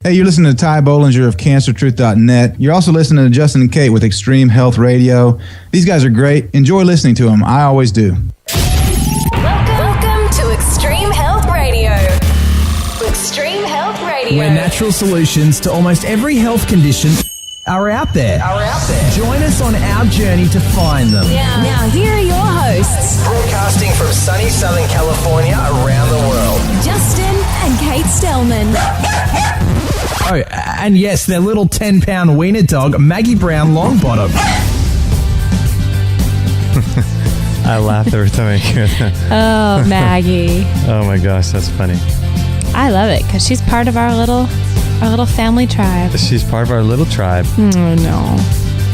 Hey, you're listening to Ty Bollinger of CancerTruth.net. You're also listening to Justin and Kate with Extreme Health Radio. These guys are great. Enjoy listening to them. I always do. Welcome to Extreme Health Radio. Extreme Health Radio. Where natural solutions to almost every health condition are out there. Join us on our journey to find them. Now here are your hosts, Broadcasting from sunny Southern California around the world. Justin and Kate Stellman. Oh, and yes, their little 10-pound wiener dog, Maggie Brown Longbottom. I laugh every time I hear that. Oh, Maggie. Oh my gosh, that's funny. I love it because she's part of our little family tribe. She's part of our little tribe. Oh, no.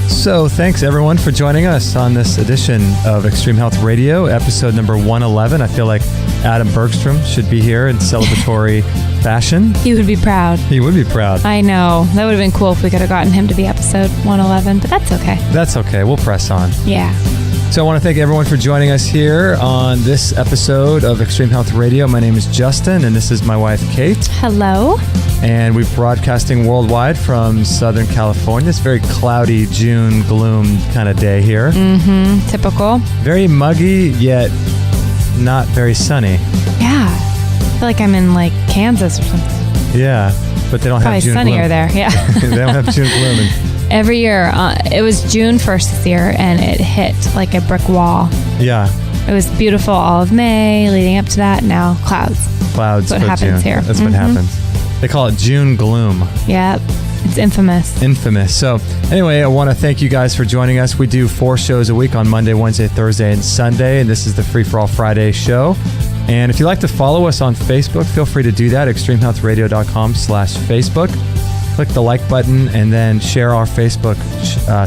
So thanks everyone for joining us on this edition of Extreme Health Radio, episode number 111. I feel like Adam Bergstrom should be here in celebratory fashion. He would be proud. He would be proud. I know. That would have been cool if we could have gotten him to be episode 111, but that's okay. That's okay. We'll press on. Yeah. So I want to thank everyone for joining us here on this episode of Extreme Health Radio. My name is Justin, and this is my wife, Kate. Hello. And we're broadcasting worldwide from Southern California. It's a very cloudy June gloom kind of day here. Mm-hmm. Typical. Very muggy, yet not very sunny. Yeah. I feel like I'm in like Kansas or something. Yeah, but they don't Probably have June sunnier gloom. there. Yeah. They don't have June gloom. Every year, it was June 1st this year, and it hit like a brick wall. Yeah. It was beautiful all of May, leading up to that. Now clouds. Clouds. That's what happens June. here. That's what happens. They call it June gloom. Yeah, it's infamous. Infamous. So anyway, I want to thank you guys for joining us. We do 4 shows a week on Monday, Wednesday, Thursday, and Sunday, and this is the Free For All Friday show. And if you'd like to follow us on Facebook, feel free to do that, extremehealthradio.com/Facebook. Click the like button and then share our Facebook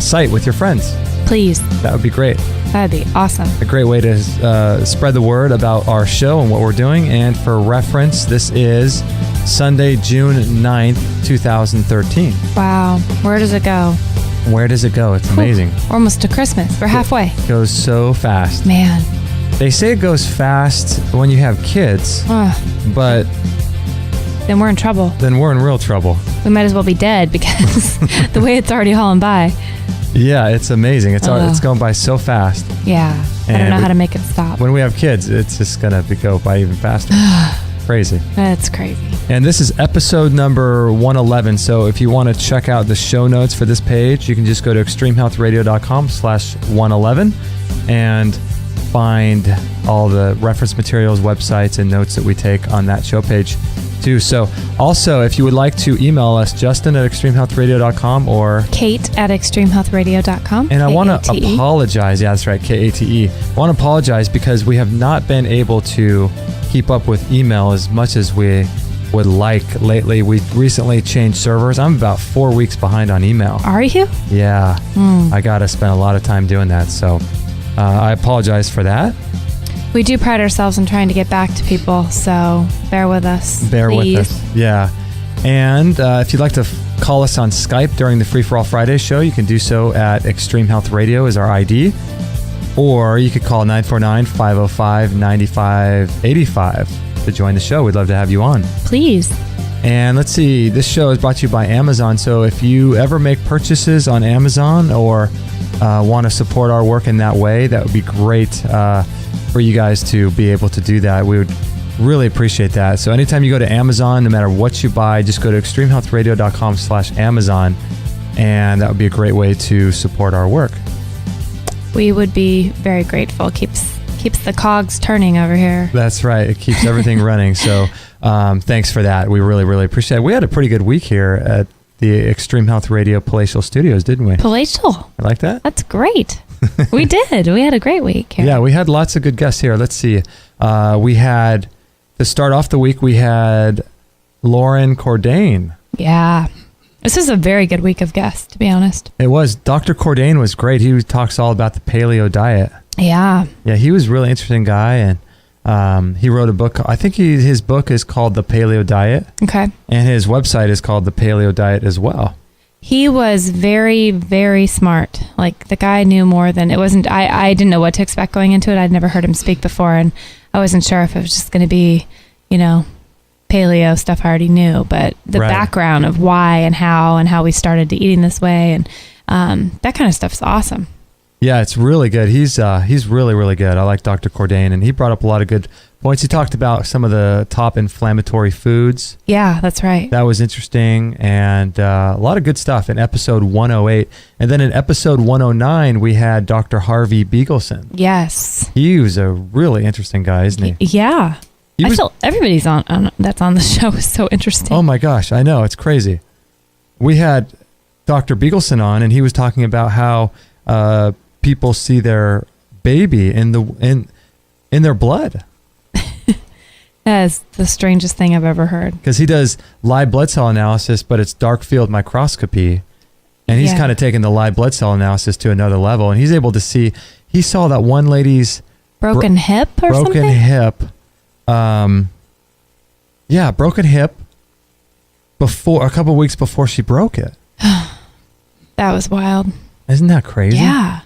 site with your friends. Please. That would be great. That'd be awesome. A great way to spread the word about our show and what we're doing. And for reference, this is Sunday, June 9th, 2013. Wow. Where does it go? Where does it go? It's amazing. We're almost to Christmas. We're halfway. It goes so fast. Man. They say it goes fast when you have kids, but then we're in trouble. then we're in real trouble. We might as well be dead because the way it's already hauling by. Yeah, it's amazing. It's going by so fast. Yeah. I don't And know how to make it stop. When we have kids, it's just going to go by even faster. Crazy. That's crazy. And this is episode number 111. So if you want to check out the show notes for this page, you can just go to extremehealthradio.com/111 and find all the reference materials, websites, and notes that we take on that show page too. So also, if you would like to email us, Justin at extremehealthradio.com or Kate at extremehealthradio.com. And I want to Kate. apologize. Yeah, that's right. KATE. I want to apologize because we have not been able to keep up with email as much as we would like lately. We recently changed servers. I'm about 4 weeks behind on email. Are you? Yeah. I got to spend a lot of time doing that. So I apologize for that. We do pride ourselves in trying to get back to people, so bear with us. Bear please. with us. Yeah. And if you'd like to call us on Skype during the Free For All Friday show, you can do so at Extreme Health Radio is our ID. Or you could call 949-505-9585 to join the show. We'd love to have you on. Please. And let's see, this show is brought to you by Amazon. So if you ever make purchases on Amazon or want to support our work in that way, that would be great for you guys to be able to do that. We would really appreciate that. So anytime you go to Amazon, no matter what you buy, just go to extremehealthradio.com/Amazon, and that would be a great way to support our work. We would be very grateful. Keeps the cogs turning over here. That's right. It keeps everything running. So thanks for that. We really, really appreciate it. We had a pretty good week here at the Extreme Health Radio Palatial Studios, didn't we? Palatial. You like that? That's great. We did. We had a great week here. Yeah, we had lots of good guests here. Let's see. We had, to start off the week, we had Lauren Cordain. Yeah. This is a very good week of guests, to be honest. It was. Dr. Cordain was great. He talks all about the paleo diet. Yeah. Yeah, he was a really interesting guy, and he wrote a book. I think his book is called The Paleo Diet. Okay. And his website is called The Paleo Diet as well. He was very, very smart. Like, the guy knew more than, it wasn't, I didn't know what to expect going into it. I'd never heard him speak before, and I wasn't sure if it was just going to be, paleo stuff I already knew, but the background of why and how we started to eating this way and that kind of stuff's awesome. Yeah, it's really good. He's really, really good. I like Dr. Cordain, and he brought up a lot of good points. He talked about some of the top inflammatory foods. Yeah, that's right. That was interesting, and a lot of good stuff in episode 108. And then in episode 109, we had Dr. Harvey Beagleson. Yes. He was a really interesting guy, isn't he? Yeah. I feel everybody's on that's on the show is so interesting. Oh my gosh, I know. It's crazy. We had Dr. Beagleson on, and he was talking about how people see their baby in their blood. That is the strangest thing I've ever heard. Because he does live blood cell analysis, but it's dark field microscopy. And he's kind of taken the live blood cell analysis to another level. And he's able to see, he saw that one lady's broken hip or something? Broken hip. Broken hip before, a couple weeks before she broke it. That was wild. Isn't that crazy? Yeah.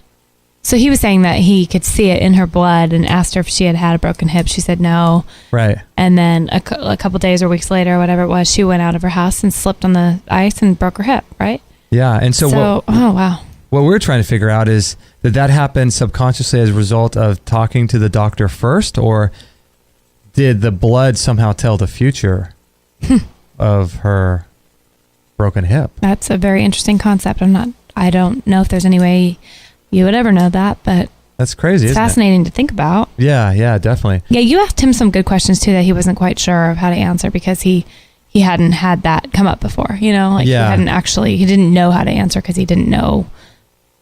So he was saying that he could see it in her blood and asked her if she had had a broken hip. She said no. Right. And then a couple days or weeks later, or whatever it was, she went out of her house and slipped on the ice and broke her hip, right? Yeah. And so oh, wow. What we're trying to figure out is that happened subconsciously as a result of talking to the doctor first, or did the blood somehow tell the future of her broken hip? That's a very interesting concept. I don't know if there's any way you would ever know that, but that's crazy. It's fascinating to think about. Yeah, definitely. Yeah, you asked him some good questions too that he wasn't quite sure of how to answer because he hadn't had that come up before. He didn't know how to answer because he didn't know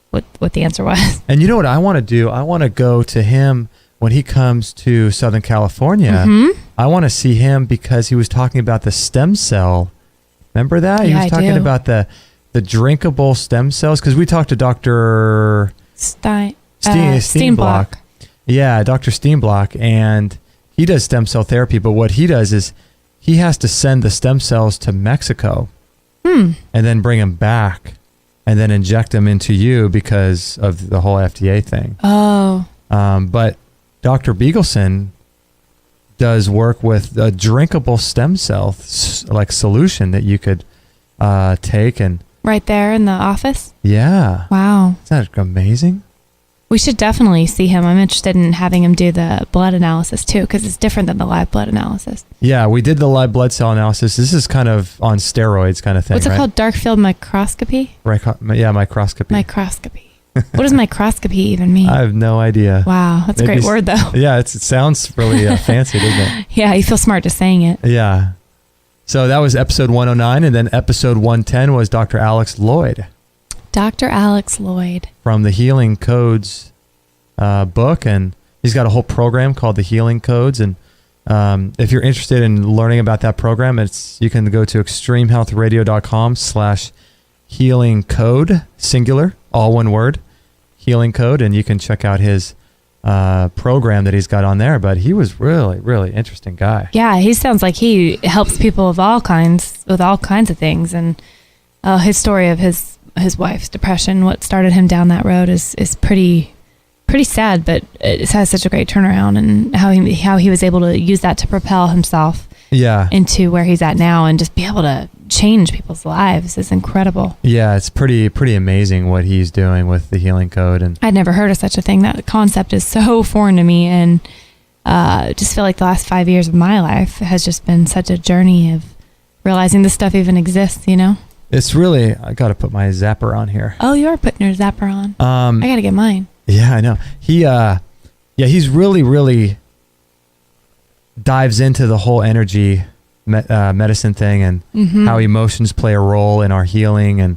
what the answer was. And you know what I want to do? I want to go to him when he comes to Southern California. Mm-hmm. I want to see him because he was talking about the stem cell. Remember that? He was talking about the drinkable stem cells, because we talked to Dr. Steenblock. Yeah, Dr. Steenblock, and he does stem cell therapy, but what he does is he has to send the stem cells to Mexico and then bring them back and then inject them into you because of the whole FDA thing. Oh. But Dr. Beagleson does work with a drinkable stem cell solution that you could take and right there in the office? Yeah. Wow. Isn't that amazing? We should definitely see him. I'm interested in having him do the blood analysis too, because it's different than the live blood analysis. Yeah, we did the live blood cell analysis. This is kind of on steroids kind of thing. What's it called? Dark field microscopy? Microscopy. Microscopy. What does microscopy even mean? I have no idea. Wow, that's a great word though. Yeah, it sounds really fancy, doesn't it? Yeah, you feel smart just saying it. Yeah. So that was episode 109, and then episode 110 was Dr. Alex Lloyd. Dr. Alex Lloyd. From the Healing Codes book, and he's got a whole program called the Healing Codes, and if you're interested in learning about that program, you can go to extremehealthradio.com/healing code, singular, all one word, healing code, and you can check out his program that he's got on there. But he was really, really interesting guy. Yeah, he sounds like he helps people of all kinds with all kinds of things, and his story of his wife's depression, what started him down that road, is pretty sad, but it has such a great turnaround, and how he was able to use that to propel himself into where he's at now, and just be able to change people's lives is incredible. Yeah, it's pretty amazing what he's doing with the Healing Code. And I'd never heard of such a thing. That concept is so foreign to me, and just feel like the last 5 years of my life has just been such a journey of realizing this stuff even exists, you know? It's really, I got to put my zapper on here. Oh, you are putting your zapper on. I got to get mine. Yeah, I know. He's really, really dives into the whole energy medicine thing, and how emotions play a role in our healing, and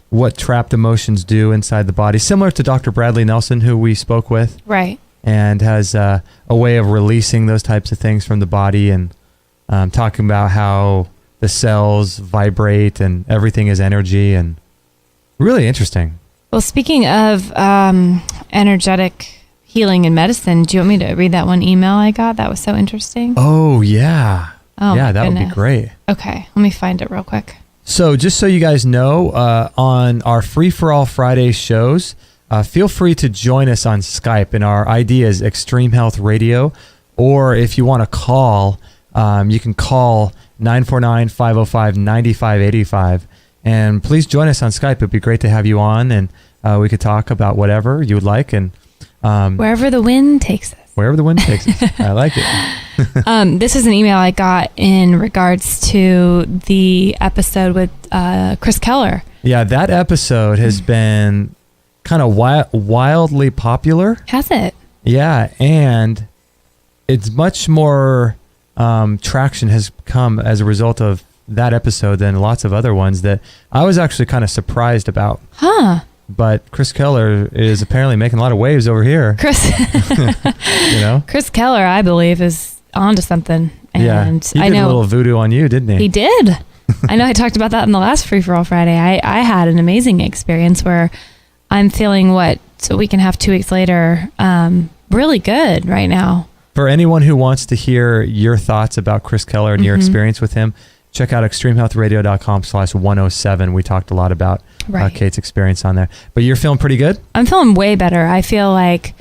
what trapped emotions do inside the body. Similar to Dr. Bradley Nelson, who we spoke with. Right. And has a way of releasing those types of things from the body, and talking about how the cells vibrate and everything is energy, and really interesting. Well, speaking of energetic healing and medicine, do you want me to read that one email I got? That was so interesting. Oh, yeah. Oh, yeah, that would be great. Okay, let me find it real quick. So just so you guys know, on our Free for All Friday shows, feel free to join us on Skype, and our ID is Extreme Health Radio, or if you want to call, you can call 949-505-9585. And please join us on Skype. It'd be great to have you on, and we could talk about whatever you would like. And wherever the wind takes us. Wherever the wind takes us. I like it. This is an email I got in regards to the episode with Chris Keller. Yeah, that episode has been kind of wildly popular. Has it? Yeah, and it's much more traction has come as a result of that episode than lots of other ones that I was actually kind of surprised about. Huh. But Chris Keller is apparently making a lot of waves over here. Chris Keller, I believe, is onto something. And yeah, he did a little voodoo on you, didn't he? He did. I know I talked about that in the last Free For All Friday. I had an amazing experience where I'm feeling a week and a half, 2 weeks later, really good right now. For anyone who wants to hear your thoughts about Chris Keller and your experience with him, check out extremehealthradio.com/107. We talked a lot about Kate's experience on there. But you're feeling pretty good? I'm feeling way better. I feel like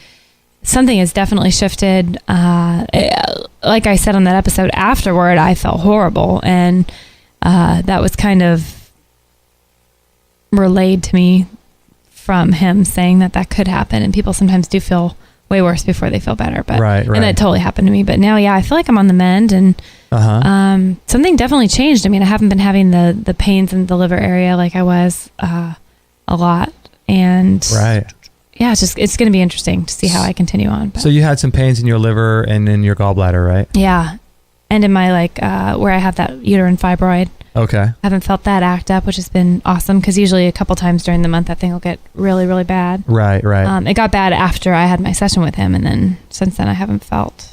something has definitely shifted. Like I said on that episode, afterward, I felt horrible. And that was kind of relayed to me from him saying that could happen. And people sometimes do feel way worse before they feel better. But right. And that totally happened to me. But now, I feel like I'm on the mend, and something definitely changed. I mean, I haven't been having the pains in the liver area like I was a lot. And yeah, it's going to be interesting to see how I continue on. But. So you had some pains in your liver and in your gallbladder, right? Yeah. And in my where I have that uterine fibroid. Okay. I haven't felt that act up, which has been awesome, because usually a couple times during the month that thing will get really, really bad. Right. It got bad after I had my session with him, and then since then I haven't felt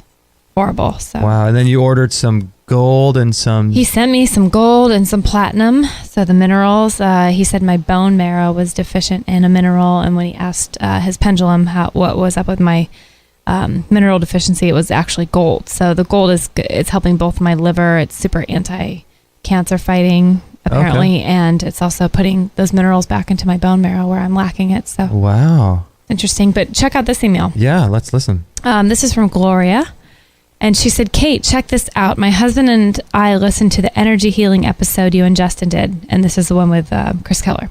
horrible. So. Wow. And then you ordered some gold and some... He sent me some gold and some platinum. So the minerals, he said my bone marrow was deficient in a mineral, and when he asked his pendulum what was up with my mineral deficiency, it was actually gold. So the gold it's helping both my liver. It's super anti-cancer fighting, apparently, and it's also putting those minerals back into my bone marrow where I'm lacking it. So wow, interesting. But check out this email. Yeah, let's listen. This is from Gloria, and she said, "Kate, check this out. My husband and I listened to the energy healing episode you and Justin did, and this is the one with Chris Keller.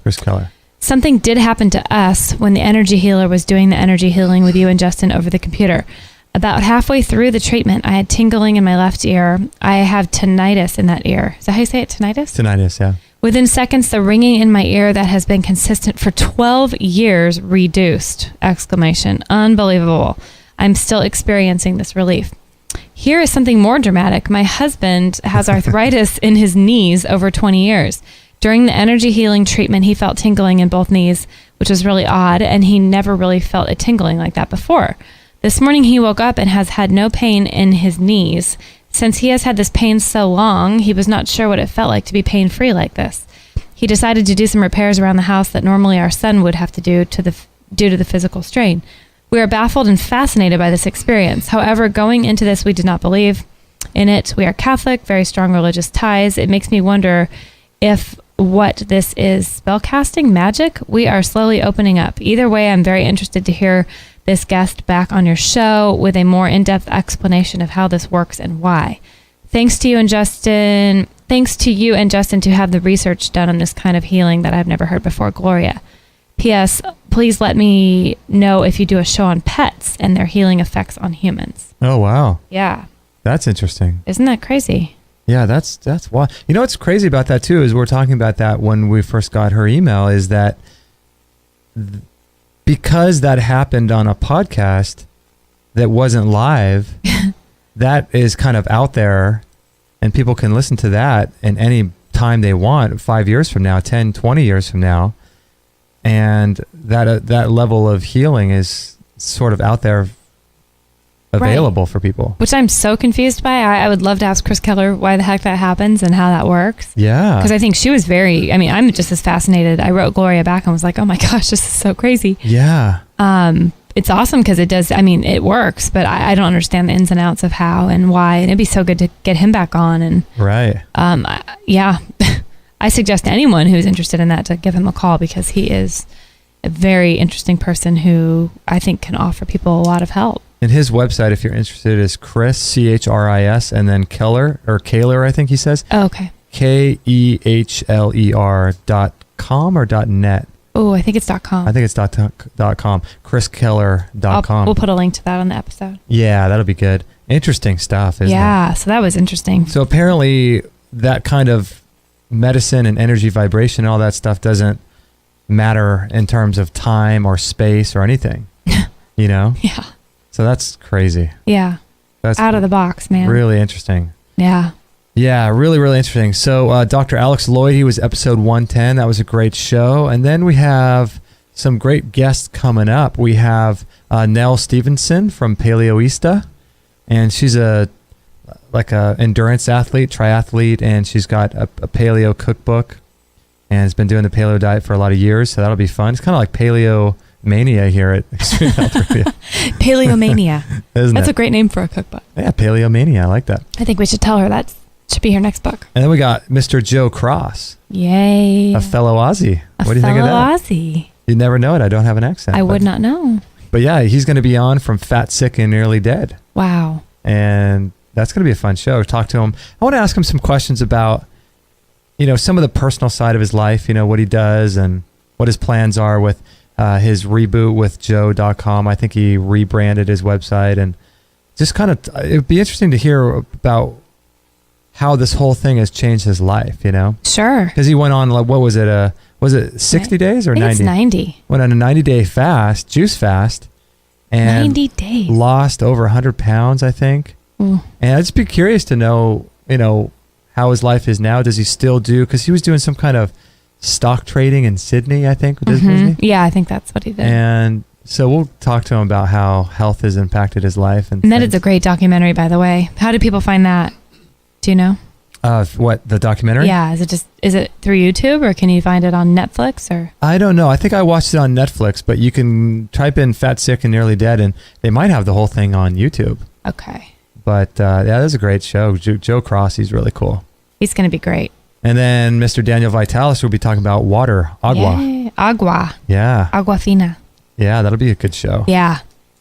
Something did happen to us when the energy healer was doing the energy healing with you and Justin over the computer. About halfway through the treatment, I had tingling in my left ear. I have tinnitus in that ear. Is that how you say it, tinnitus? Tinnitus, yeah. Within seconds, the ringing in my ear that has been consistent for 12 years reduced! ! Unbelievable. I'm still experiencing this relief. Here is something more dramatic. My husband has arthritis in his knees over 20 years. During the energy healing treatment, he felt tingling in both knees, which was really odd, and he never really felt a tingling like that before. This morning, he woke up and has had no pain in his knees. Since he has had this pain so long, he was not sure what it felt like to be pain-free like this. He decided to do some repairs around the house that normally our son would have to do due to the physical strain. We are baffled and fascinated by this experience. However, going into this, we did not believe in it. We are Catholic, very strong religious ties. It makes me wonder if what this is, spellcasting, magic. We are slowly opening up. Either way, I'm very interested to hear this guest back on your show with a more in-depth explanation of how this works and why. Thanks to you and Justin to have the research done on this kind of healing that I've never heard before. Gloria. P.S. Please let me know if you do a show on pets and their healing effects on humans. Oh, wow. Yeah. That's interesting. Isn't that crazy? Yeah, that's wild. You know what's crazy about that too is we're talking about that when we first got her email, is that because that happened on a podcast that wasn't live, that is kind of out there, and people can listen to that in any time they want, 5 years from now, 10, 20 years from now, and that level of healing is sort of out there, available for people. Which I'm so confused by. I would love to ask Chris Keller why the heck that happens and how that works. Yeah. Because I think she was I'm just as fascinated. I wrote Gloria back and was like, oh my gosh, this is so crazy. Yeah. It's awesome because it does, it works, but I don't understand the ins and outs of how and why. And it'd be so good to get him back on. And right. Yeah. I suggest anyone who's interested in that to give him a call, because he is a very interesting person who I think can offer people a lot of help. And his website, if you're interested, is Chris, Chris, and then Keller, or Kaler, I think he says. Oh, okay. KEHLER.com or .net. Oh, I think it's .com. I think it's .com. ChrisKeller.com. We'll put a link to that on the episode. Yeah, that'll be good. Interesting stuff, isn't it? Yeah, so that was interesting. So apparently that kind of medicine and energy vibration and all that stuff doesn't matter in terms of time or space or anything, you know? Yeah. So that's crazy. Yeah. That's out of the box, man. Really interesting. Yeah. Yeah, really, really interesting. So Dr. Alex Lloyd, he was episode 110. That was a great show. And then we have some great guests coming up. We have Nell Stevenson from Paleoista, and she's a endurance athlete, triathlete, and she's got a paleo cookbook and has been doing the paleo diet for a lot of years. So that'll be fun. It's kind of like paleo mania here at Extreme Health Radio. Paleomania. That's a great name for a cookbook. Yeah, Paleomania. I like that. I think we should tell her that should be her next book. And then we got Mr. Joe Cross. Yay. A fellow Aussie. What do you think of that? A fellow Aussie. You never know it. I don't have an accent. I would not know. But yeah, he's going to be on from Fat, Sick, and Nearly Dead. Wow. And that's going to be a fun show. Talk to him. I want to ask him some questions about, some of the personal side of his life, what he does and what his plans are with his reboot with joe.com. I think he rebranded his website, and just kind of, it would be interesting to hear about how this whole thing has changed his life, Sure. Because he went on, what was it, 60 days or 90? It's 90. Went on a 90-day fast, juice fast, and 90 days. Lost over 100 pounds, I think. Ooh. And I'd just be curious to know, how his life is now. Does he still do, because he was doing some kind of stock trading in Sydney, I think. Yeah, I think that's what he did. And so we'll talk to him about how health has impacted his life. And that is a great documentary, by the way. How do people find that? Do you know? What, the documentary? Yeah. Is it through YouTube, or can you find it on Netflix, or? I don't know. I think I watched it on Netflix, but you can type in Fat, Sick, and Nearly Dead, and they might have the whole thing on YouTube. Okay. But yeah, that was a great show. Joe Cross, he's really cool. He's going to be great. And then Mr. Daniel Vitalis will be talking about water, agua. Yay. Agua. Yeah. Agua fina. Yeah, that'll be a good show. Yeah.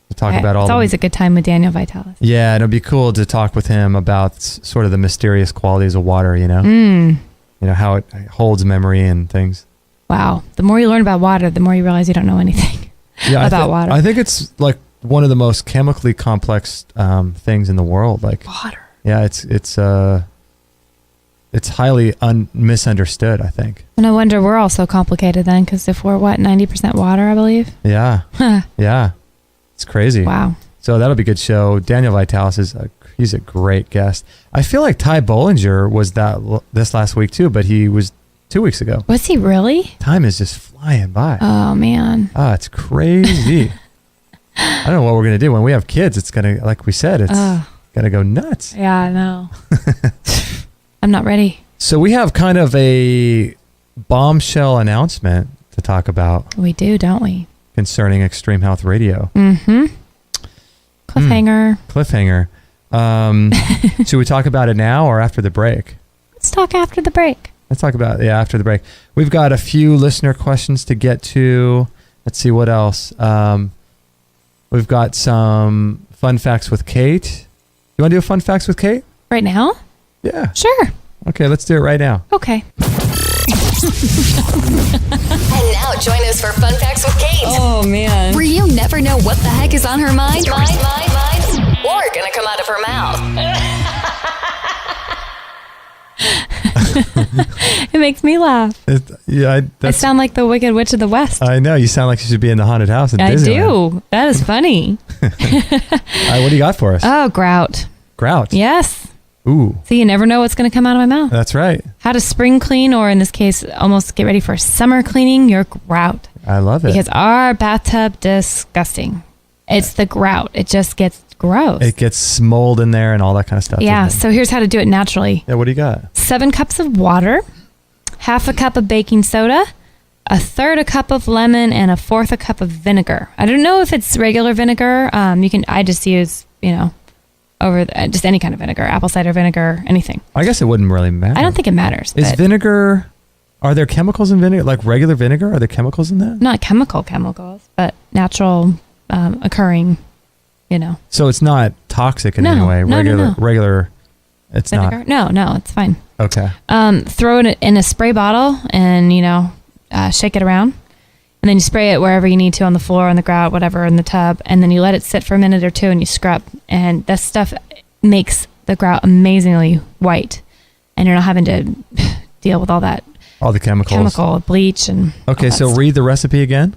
We'll talk about all. It's always a good time with Daniel Vitalis. Yeah, and it'll be cool to talk with him about sort of the mysterious qualities of water. How it holds memory and things. Wow. The more you learn about water, the more you realize you don't know anything about water. I think it's like one of the most chemically complex things in the world. Like water. Yeah, it's highly misunderstood, I think. No wonder we're all so complicated then, because if we're 90% water, I believe. Yeah. Yeah. It's crazy. Wow. So that'll be a good show. Daniel Vitalis he's a great guest. I feel like Ty Bollinger was this last week too, but he was 2 weeks ago. Was he really? Time is just flying by. Oh man. It's crazy. I don't know what we're going to do when we have kids. It's going to, like we said, it's going to go nuts. Yeah, I know. I'm not ready. So we have kind of a bombshell announcement to talk about. We do, don't we? Concerning Extreme Health Radio. Mm-hmm. Cliffhanger. Should we talk about it now or after the break? Let's talk after the break. Let's talk about after the break. We've got a few listener questions to get to. Let's see what else. We've got some fun facts with Kate. You want to do a fun facts with Kate? Right now? Yeah. Sure. Okay, let's do it right now. Okay. And now join us for Fun Facts with Kate. Oh, man. Where you never know what the heck is on her mind. Or gonna come out of her mouth. It makes me laugh. I sound like the Wicked Witch of the West. I know. You sound like you should be in the haunted house at Disneyland. I do. That is funny. All right, what do you got for us? Oh, grout. Grout? Yes. Ooh. So you never know what's going to come out of my mouth. That's right. How to spring clean, or in this case, almost get ready for summer cleaning your grout. I love it. Because our bathtub, disgusting. It's the grout. It just gets gross. It gets mold in there and all that kind of stuff. Yeah. So here's how to do it naturally. Yeah. What do you got? 7 cups of water, half a cup of baking soda, 1/3 a cup of lemon, and 1/4 a cup of vinegar. I don't know if it's regular vinegar. I just use, just any kind of vinegar, apple cider vinegar, anything. I guess it wouldn't really matter. I don't think it matters. Is vinegar, are there chemicals in vinegar? Like regular vinegar? Are there chemicals in that? Not chemicals, but natural occurring So it's not toxic in No, any way. no. Regular. It's Vinegar? not. No, it's fine. Okay. Throw it in a spray bottle and, shake it around. And then you spray it wherever you need to, on the floor, on the grout, whatever, in the tub. And then you let it sit for a minute or two and you scrub. And that stuff makes the grout amazingly white. And you're not having to deal with all that All the chemicals. chemical, bleach, and Okay, all that so stuff. read the recipe again.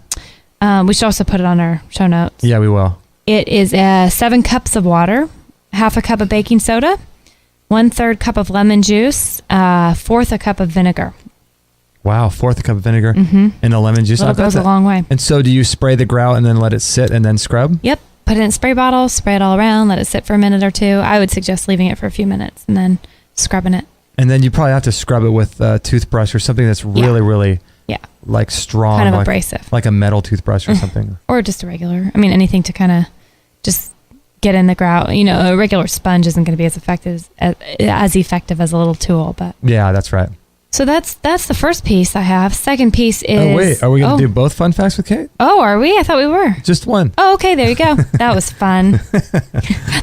We should also put it on our show notes. Yeah, we will. It is 7 cups of water, half a cup of baking soda, 1/3 cup of lemon juice, 1/4 a cup of vinegar. Wow, 1/4 cup of vinegar and a lemon juice. Well, it goes a long way. And so do you spray the grout and then let it sit and then scrub? Yep. Put it in a spray bottle, spray it all around, let it sit for a minute or two. I would suggest leaving it for a few minutes and then scrubbing it. And then you probably have to scrub it with a toothbrush or something that's really, really like strong. Kind of like, abrasive. Like a metal toothbrush or something. Or just a regular. Anything to kind of just get in the grout. A regular sponge isn't going to be as effective as a little tool. But Yeah, that's right. so that's the first piece I have. Second piece is... Oh, wait. Are we going to do both fun facts with Kate? Oh, are we? I thought we were. Just one. Oh, okay. There you go. That was fun.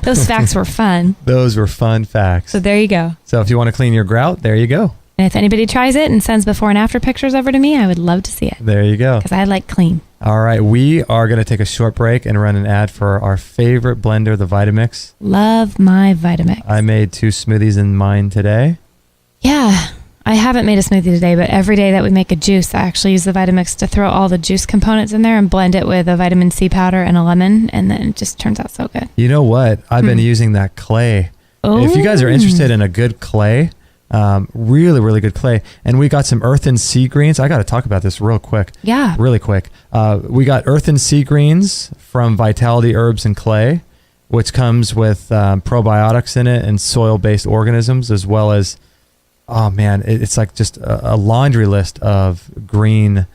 Those facts were fun. Those were fun facts. So there you go. So if you want to clean your grout, there you go. And if anybody tries it and sends before and after pictures over to me, I would love to see it. There you go. Because I like clean. All right. We are going to take a short break and run an ad for our favorite blender, the Vitamix. Love my Vitamix. I made 2 smoothies in mine today. Yeah. I haven't made a smoothie today, but every day that we make a juice, I actually use the Vitamix to throw all the juice components in there and blend it with a vitamin C powder and a lemon, and then it just turns out so good. You know what? I've been using that clay. Oh. If you guys are interested in a good clay, really, really good clay, and we got some earth and sea greens. I got to talk about this real quick. Yeah. Really quick. We got earth and sea greens from Vitality Herbs and Clay, which comes with probiotics in it and soil-based organisms, as well as oh man, it's like just a laundry list of green,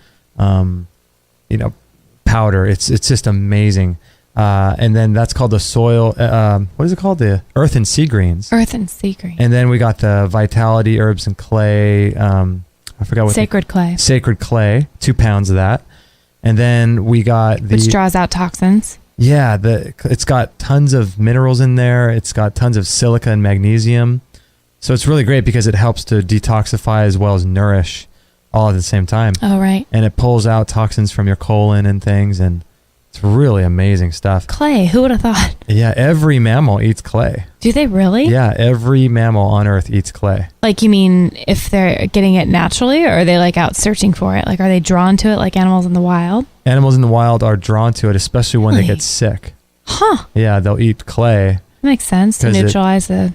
powder. It's just amazing. And then that's called the soil. What is it called? The earth and sea greens. Earth and sea green. And then we got the Vitality Herbs and Clay. I forgot what. Sacred clay. Sacred clay. 2 pounds of that. And then we got Which draws out toxins. Yeah, it's got tons of minerals in there. It's got tons of silica and magnesium. So it's really great because it helps to detoxify as well as nourish all at the same time. Oh, right. And it pulls out toxins from your colon and things, and it's really amazing stuff. Clay, who would have thought? Yeah, every mammal eats clay. Do they really? Yeah, every mammal on Earth eats clay. Like, you mean if they're getting it naturally, or are they like out searching for it? Like, are they drawn to it like animals in the wild? Animals in the wild are drawn to it, especially when they Really? get sick. Huh. Yeah, they'll eat clay. That makes sense to 'Cause it- neutralize the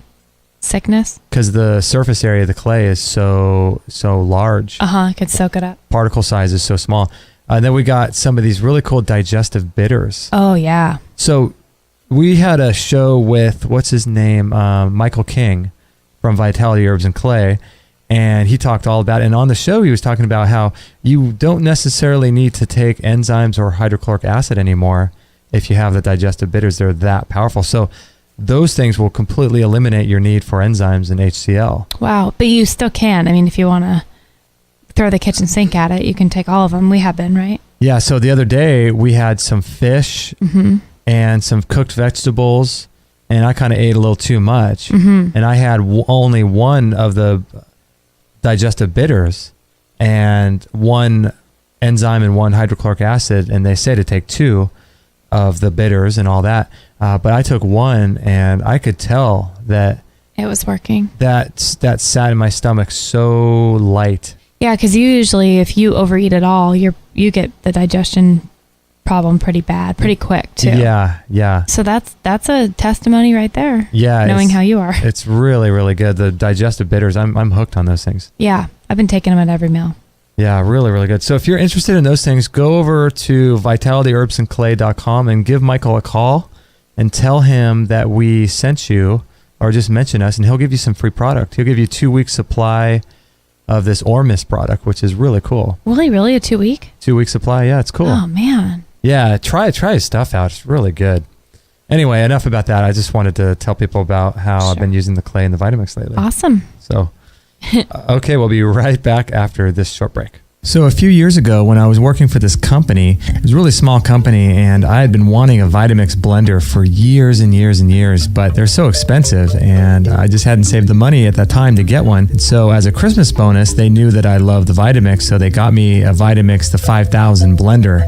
sickness. Because the surface area of the clay is so large. Could soak it up. Particle size is so small. And then we got some of these really cool digestive bitters. Oh, yeah. So we had a show with, what's his name? Michael King from Vitality Herbs and Clay. And he talked all about it. And on the show, he was talking about how you don't necessarily need to take enzymes or hydrochloric acid anymore if you have the digestive bitters. They're that powerful. So those things will completely eliminate your need for enzymes and HCl. Wow. But you still can. I mean, if you want to throw the kitchen sink at it, you can take all of them. We have been, right? Yeah. So the other day we had some fish and some cooked vegetables, and I kind of ate a little too much. And I had only one of the digestive bitters and one enzyme and one hydrochloric acid. And they say to take 2 of the bitters and all that. But I took 1, and I could tell that It was working. that sat in my stomach so light. Yeah, because usually if you overeat it all, you get the digestion problem pretty bad, pretty quick too. Yeah. So that's a testimony right there. Yeah. Knowing how you are. It's really, really good. The digestive bitters, I'm hooked on those things. Yeah, I've been taking them at every meal. Yeah, really, really good. So if you're interested in those things, go over to vitalityherbsandclay.com and give Michael a call and tell him that we sent you, or just mention us, and he'll give you some free product. He'll give you 2 weeks supply of this Ormus product, which is really cool. Really? A 2-week? 2 week supply. Yeah, it's cool. Oh, man. Yeah, try his stuff out. It's really good. Anyway, enough about that. I just wanted to tell people about how I've been using the clay and the Vitamix lately. Awesome. So, okay, we'll be right back after this short break. So a few years ago when I was working for this company, it was a really small company, and I had been wanting a Vitamix blender for years and years and years, but they're so expensive, and I just hadn't saved the money at that time to get one. And so as a Christmas bonus, they knew that I loved the Vitamix, so they got me a Vitamix, the 5000 blender.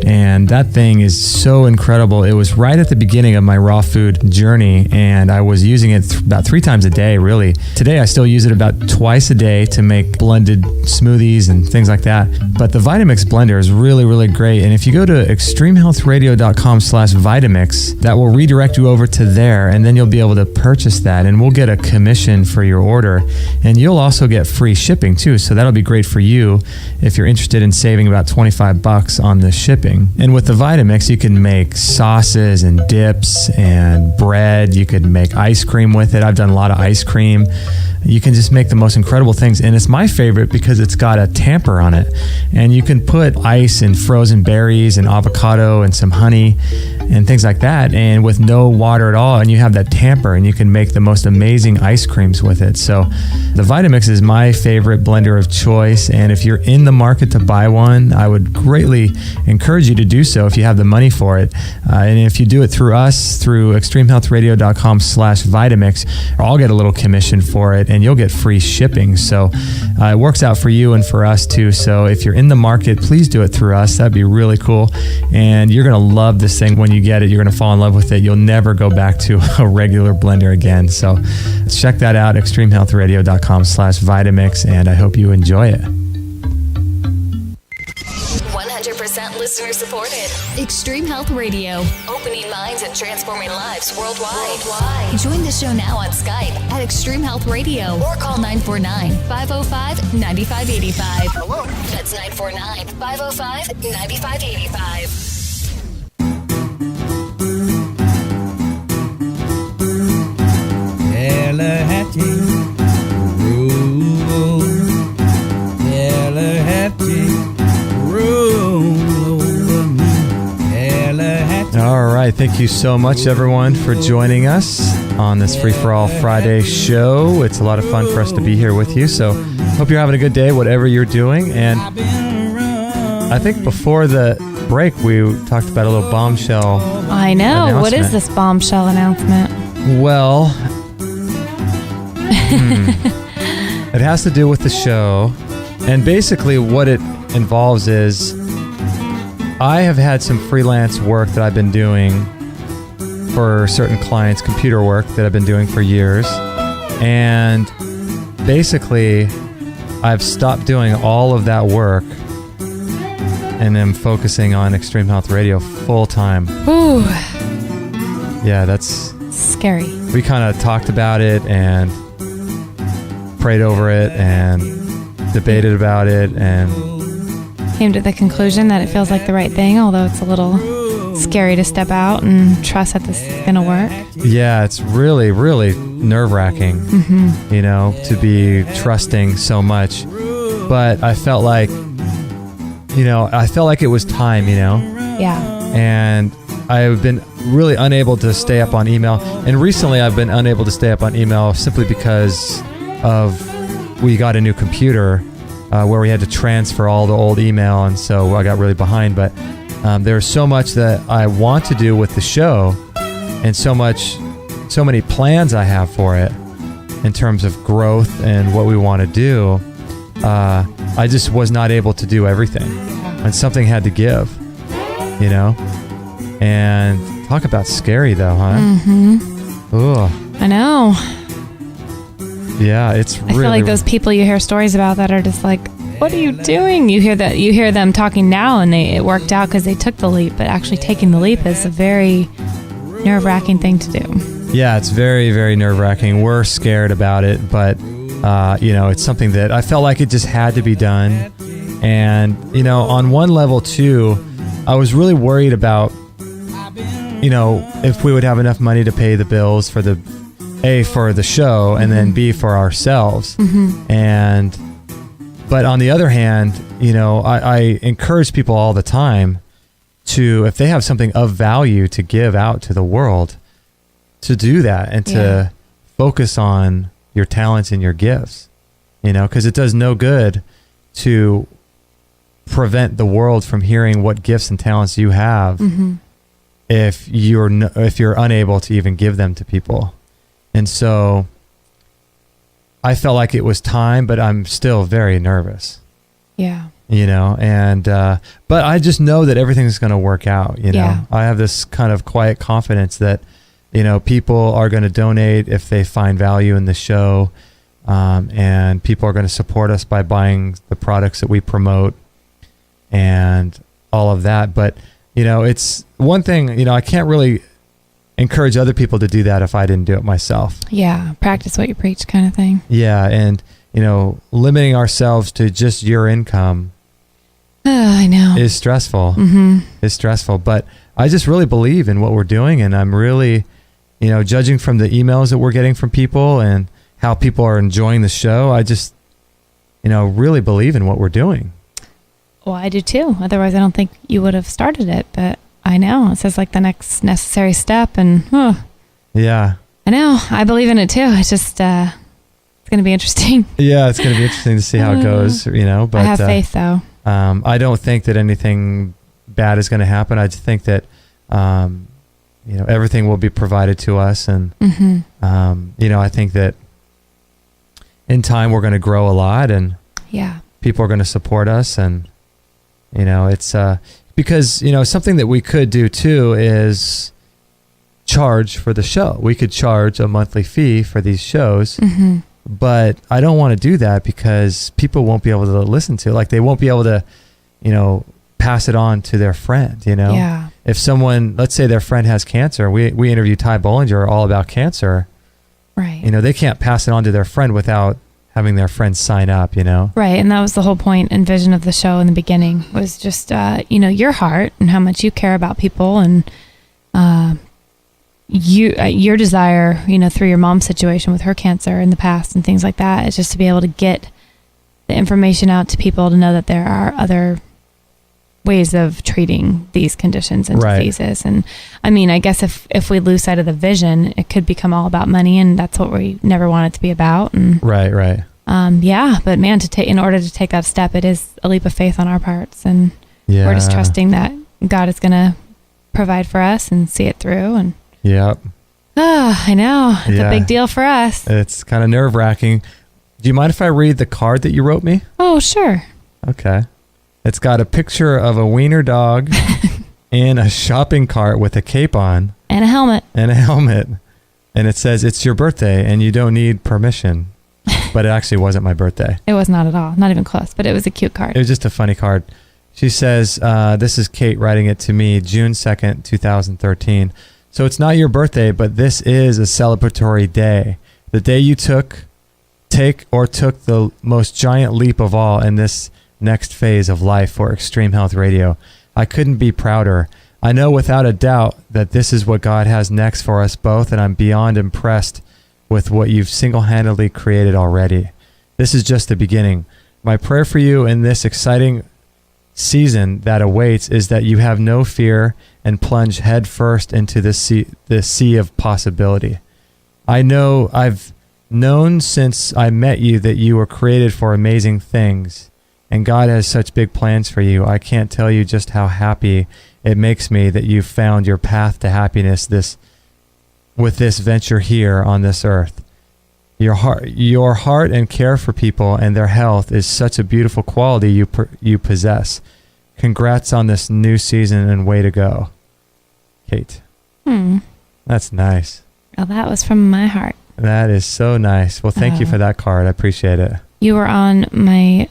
And that thing is so incredible. It was right at the beginning of my raw food journey, and I was using it about 3 times a day, really. Today, I still use it about twice a day to make blended smoothies and things like that. But the Vitamix blender is really, really great. And if you go to extremehealthradio.com/Vitamix, that will redirect you over to there, and then you'll be able to purchase that, and we'll get a commission for your order. And you'll also get free shipping too, so that'll be great for you if you're interested in saving about $25 on the shipping. And with the Vitamix, you can make sauces and dips and bread. You could make ice cream with it. I've done a lot of ice cream. You can just make the most incredible things. And it's my favorite because it's got a tamper on it. And you can put ice and frozen berries and avocado and some honey and things like that, and with no water at all. And you have that tamper, and you can make the most amazing ice creams with it. So the Vitamix is my favorite blender of choice. And if you're in the market to buy one, I would greatly encourage you to do so if you have the money for it. And if you do it through us, through extremehealthradio.com/Vitamix, I'll get a little commission for it, and you'll get free shipping. So it works out for you and for us too. So if you're in the market, please do it through us. That'd be really cool. And you're going to love this thing when you get it. You're going to fall in love with it. You'll never go back to a regular blender again. So check that out, extremehealthradio.com/Vitamix, and I hope you enjoy it. 100% listener supported. Extreme Health Radio. Opening minds and transforming lives worldwide. Join the show now on Skype at Extreme Health Radio or call 949-505-9585. Hello. That's 949-505-9585. All right. Thank you so much, everyone, for joining us on this Free For All Friday show. It's a lot of fun for us to be here with you. So hope you're having a good day, whatever you're doing. And I think before the break, we talked about a little bombshell. I know. What is this bombshell announcement? Well, it has to do with the show. And basically what it involves is I have had some freelance work that I've been doing for certain clients, computer work that I've been doing for years. And basically, I've stopped doing all of that work and am focusing on Extreme Health Radio full time. Ooh. Yeah, that's scary. We kind of talked about it and prayed over it and debated about it and came to the conclusion that it feels like the right thing, although it's a little scary to step out and trust that this is going to work. Yeah, it's really, really nerve-wracking, you know, to be trusting so much. But I felt like, it was time, Yeah. And I've been really unable to stay up on email. And recently I've been unable to stay up on email simply because we got a new computer where we had to transfer all the old email, and so I got really behind. But there's so much that I want to do with the show, and so many plans I have for it in terms of growth and what we want to do. I just was not able to do everything, and something had to give, And talk about scary, though, huh? Mm-hmm. Ugh. I know. Yeah, it's really... I feel like those people you hear stories about that are just like, what are you doing? You hear them talking now, and it worked out because they took the leap, but actually taking the leap is a very nerve-wracking thing to do. Yeah, it's very, very nerve-wracking. We're scared about it, but, it's something that I felt like it just had to be done. And, on one level, too, I was really worried about, if we would have enough money to pay the bills for the show, and then B, for ourselves. But on the other hand, I encourage people all the time to, if they have something of value to give out to the world, to do that and to focus on your talents and your gifts, because it does no good to prevent the world from hearing what gifts and talents you have if you're unable to even give them to people. And so I felt like it was time, but I'm still very nervous. Yeah. And but I just know that everything's going to work out. I have this kind of quiet confidence that people are going to donate if they find value in the show, and people are going to support us by buying the products that we promote and all of that. But it's one thing, I can't really encourage other people to do that if I didn't do it myself. Yeah, practice what you preach kind of thing. Yeah, and limiting ourselves to just your income I know. is stressful. Is stressful. But I just really believe in what we're doing, and I'm really, judging from the emails that we're getting from people and how people are enjoying the show, I just, really believe in what we're doing. Well, I do too. Otherwise, I don't think you would have started it. But I know it says like the next necessary step, and yeah, I know. I believe in it too. It's just it's going to be interesting. Yeah, it's going to be interesting to see how it goes. But I have faith, though. I don't think that anything bad is going to happen. I just think that everything will be provided to us, and I think that in time we're going to grow a lot, and people are going to support us, and it's because something that we could do too is charge for the show. We could charge a monthly fee for these shows, but I don't want to do that because people won't be able to listen to it. Like they won't be able to, pass it on to their friend. Yeah. If someone, let's say their friend has cancer, we interviewed Ty Bollinger all about cancer. Right. They can't pass it on to their friend without having their friends sign up, Right. And that was the whole point and vision of the show in the beginning was just, your heart and how much you care about people, and your desire, through your mom's situation with her cancer in the past and things like that, is just to be able to get the information out to people to know that there are other ways of treating these conditions and diseases. And I mean, I guess if we lose sight of the vision, it could become all about money, and that's what we never want it to be about. And right. But man, in order to take that step, it is a leap of faith on our parts, and we're just trusting that God is going to provide for us and see it through. And yep. I know. It's a big deal for us. It's kind of nerve-wracking. Do you mind if I read the card that you wrote me? Oh, sure. Okay. It's got a picture of a wiener dog in a shopping cart with a cape on. And a helmet. And it says, "It's your birthday and you don't need permission." But it actually wasn't my birthday. It was not at all. Not even close. But it was a cute card. It was just a funny card. She says, this is Kate writing it to me, June 2nd, 2013. "So it's not your birthday, but this is a celebratory day. The day you took the most giant leap of all in this next phase of life for Extreme Health Radio. I couldn't be prouder. I know without a doubt that this is what God has next for us both, and I'm beyond impressed with what you've single-handedly created already. This is just the beginning. My prayer for you in this exciting season that awaits is that you have no fear and plunge headfirst into this sea of possibility. I've known since I met you that you were created for amazing things, and God has such big plans for you. I can't tell you just how happy it makes me that you've found your path to happiness with this venture here on this earth. Your heart and care for people and their health is such a beautiful quality you possess. Congrats on this new season and way to go, Kate." That's nice. Well, that was from my heart. That is so nice. Well, thank you for that card. I appreciate it. You were on my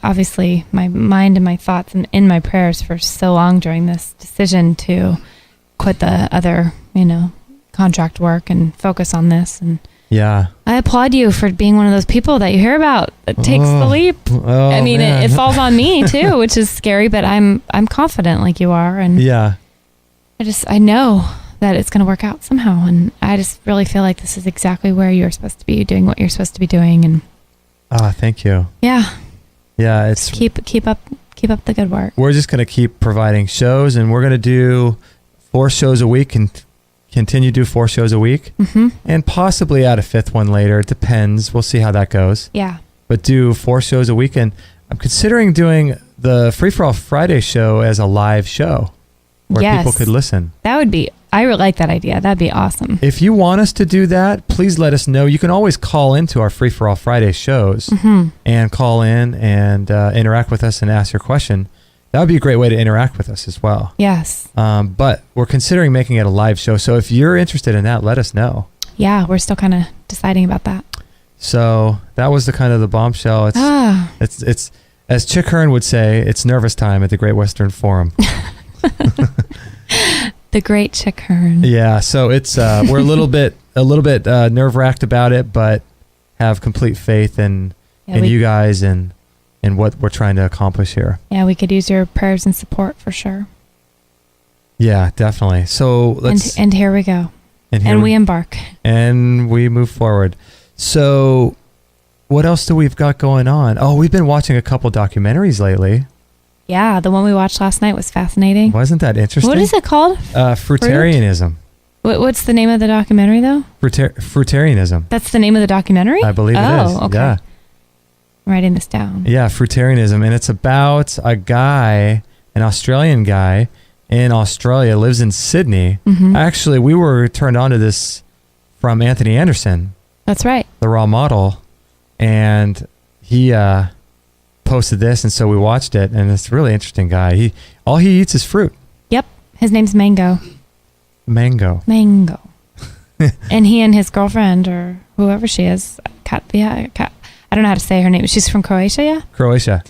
mind and my thoughts and in my prayers for so long during this decision to quit the other, contract work and focus on this. And yeah, I applaud you for being one of those people that you hear about that takes the leap. I mean, it falls on me too, which is scary, but I'm confident like you are. And yeah, I know that it's going to work out somehow. And I just really feel like this is exactly where you're supposed to be doing what you're supposed to be doing. And thank you. Yeah. It's keep up the good work. We're just going to keep providing shows, and we're going to do 4 shows a week and continue to do 4 shows a week, and possibly add a 5th one later. It depends. We'll see how that goes. Yeah. But do 4 shows a week, and I'm considering doing the Free for All Friday show as a live show where Yes. people could listen. That would be, I really like that idea. That'd be awesome. If you want us to do that, please let us know. You can always call into our Free for All Friday shows and call in and interact with us and ask your question. That would be a great way to interact with us as well. Yes. But we're considering making it a live show. So if you're interested in that, let us know. Yeah, we're still kind of deciding about that. So that was the kind of the bombshell. It's as Chick Hearn would say, it's nervous time at the Great Western Forum. The great Chick Hearn. Yeah, so it's we're a little bit nerve wracked about it, but have complete faith in you guys and what we're trying to accomplish here. Yeah, we could use your prayers and support for sure. Yeah, definitely. So let's and here we go. And we embark. And we move forward. So what else do we've got going on? Oh, we've been watching a couple documentaries lately. Yeah, the one we watched last night was fascinating. Wasn't that interesting? What is it called? Fruitarianism. What's the name of the documentary, though? Fruitarianism. That's the name of the documentary? I believe it is. Oh, okay. Yeah. I'm writing this down. Yeah, fruitarianism. And it's about a guy, an Australian guy in Australia, lives in Sydney. Mm-hmm. Actually, we were turned on to this from Anthony Anderson, That's right. the raw model. And he posted this, and so we watched it, and it's a really interesting guy. All he eats is fruit. Yep. His name's Mango. Mango. And he and his girlfriend, or whoever she is, Kat, I don't know how to say her name. She's from Croatia, yeah? Croatia.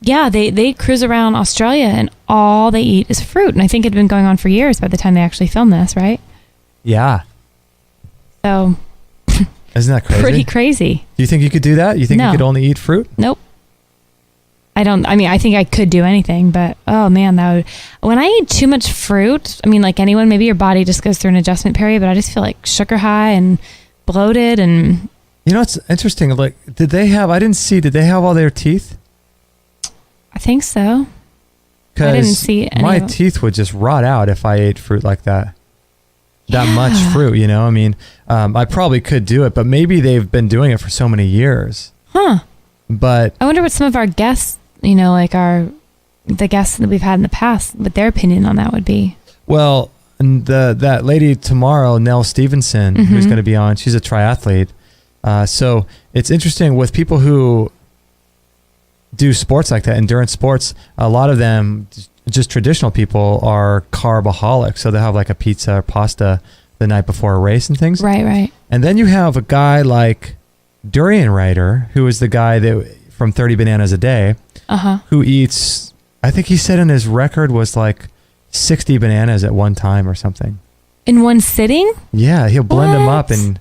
Yeah, they cruise around Australia, and all they eat is fruit. And I think it had been going on for years by the time they actually filmed this, right? Yeah. So... Isn't that crazy? Pretty crazy. Do you think you could do that? You think No. you could only eat fruit? Nope. I think I could do anything, but oh man, when I eat too much fruit, I mean, like anyone, maybe your body just goes through an adjustment period, but I just feel like sugar high and bloated and... You know, it's interesting. Like, did they have all their teeth? I think so. I didn't see any my of it. teeth would just rot out if I ate fruit like that. That Yeah. much fruit, you know? I mean, I probably could do it, but maybe they've been doing it for so many years. Huh. But I wonder what some of our guests, the guests that we've had in the past, what their opinion on that would be. well, and that lady tomorrow, Nell Stevenson, who's going to be on, she's a triathlete. So it's interesting with people who do sports like that, endurance sports. A lot of them, just traditional people, are carboholics. So they have like a pizza or pasta the night before a race and things. Right. And then you have a guy like Durian Rider, who is the guy that from 30 Bananas a Day, who eats, I think he said in his record was like 60 bananas at one time or something. In one sitting? Yeah, he'll blend them up What?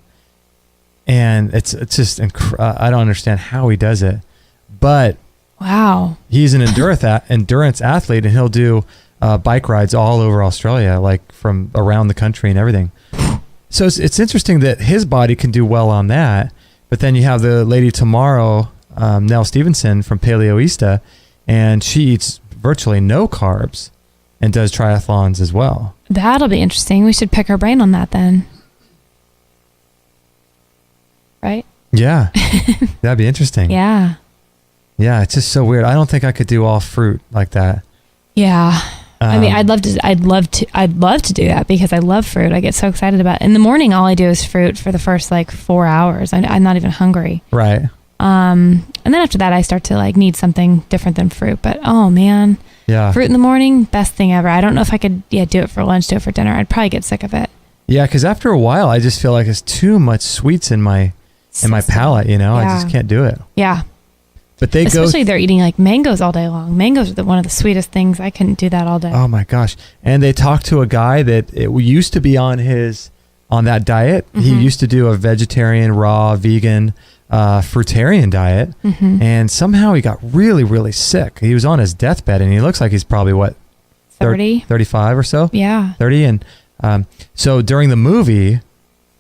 and it's just I don't understand how he does it, but Wow. he's an endurance athlete, and he'll do bike rides all over Australia, like from around the country and everything. So it's interesting that his body can do well on that, but then you have the lady tomorrow, Nell Stevenson from Paleoista, and she eats virtually no carbs and does triathlons as well. That'll be interesting. We should pick her brain on that then. Right? Yeah, that'd be interesting. Yeah. Yeah, it's just so weird. I don't think I could do all fruit like that. Yeah. I mean, I'd love to do that because I love fruit. I get so excited about it. In the morning, all I do is fruit for the first 4 hours. I'm not even hungry. Right. And then after that, I start to need something different than fruit. But oh man, Yeah. fruit in the morning, best thing ever. I don't know if I could do it for lunch, do it for dinner. I'd probably get sick of it. Yeah, because after a while, I just feel like it's too much sweets in my palate. I Yeah. just can't do it. Yeah. But they Especially they're eating mangoes all day long. Mangoes are one of the sweetest things. I couldn't do that all day. Oh my gosh! And they talked to a guy that used to be on that diet. He used to do a vegetarian, raw, vegan, fruitarian diet, and somehow he got really, really sick. He was on his deathbed, and he looks like he's probably 30? 35 or so. Yeah. 30, and so during the movie,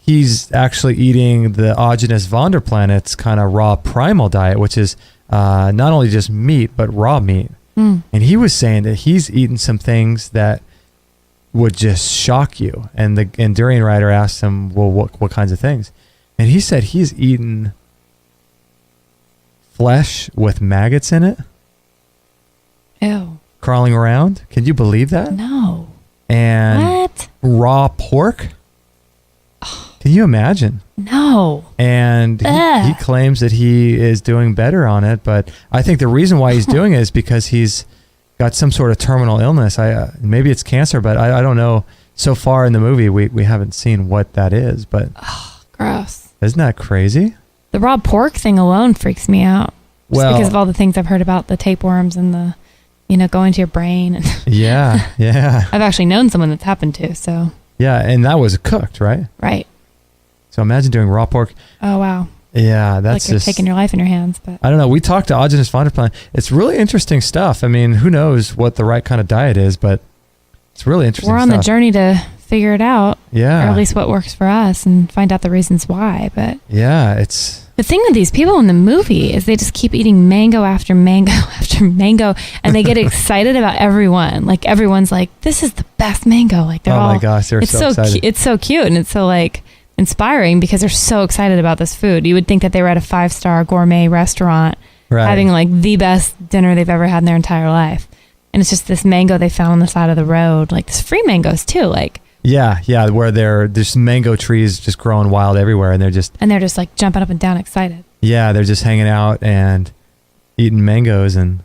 he's actually eating the Ogenus Vonderplanet's kind of raw primal diet, which is not only just meat, but raw meat. And he was saying that he's eaten some things that would just shock you. And the Durian Rider asked him, well, what kinds of things? And he said he's eaten flesh with maggots in it. Ew. crawling around. Can you believe that? No. And What? raw pork. Can you imagine? No. And he claims that he is doing better on it, but I think the reason why he's doing it is because he's got some sort of terminal illness. Maybe it's cancer, but I don't know. So far in the movie, we haven't seen what that is, but Gross. isn't that crazy? The raw pork thing alone freaks me out. Just Well- because of all the things I've heard about the tapeworms and the, going to your brain. And Yeah, yeah, I've actually known someone that's happened to, so. yeah. And that was cooked, right? Right. So imagine doing raw pork. Oh, wow. Yeah, that's like you're just taking your life in your hands. But I don't know. We talked to Augenus Vonderplan. It's really interesting stuff. I mean, who knows what the right kind of diet is, but it's really interesting we're on the stuff. journey to figure it out. Yeah. Or at least what works for us and find out the reasons why. But Yeah, it's... the thing with these people in the movie is they just keep eating mango after mango after mango, and they get excited about everyone. Like everyone's like, "This is the best mango!" Like they're Oh all. my gosh, they're it's so excited. It's so cute, and it's so like inspiring because they're so excited about this food. You would think that they were at a 5-star gourmet restaurant, Right. having like the best dinner they've ever had in their entire life, and it's just this mango they found on the side of the road. Like this free mangoes too. Like. Yeah, where there's mango trees just growing wild everywhere, and they're just like jumping up and down excited. they're just hanging out and eating mangoes, and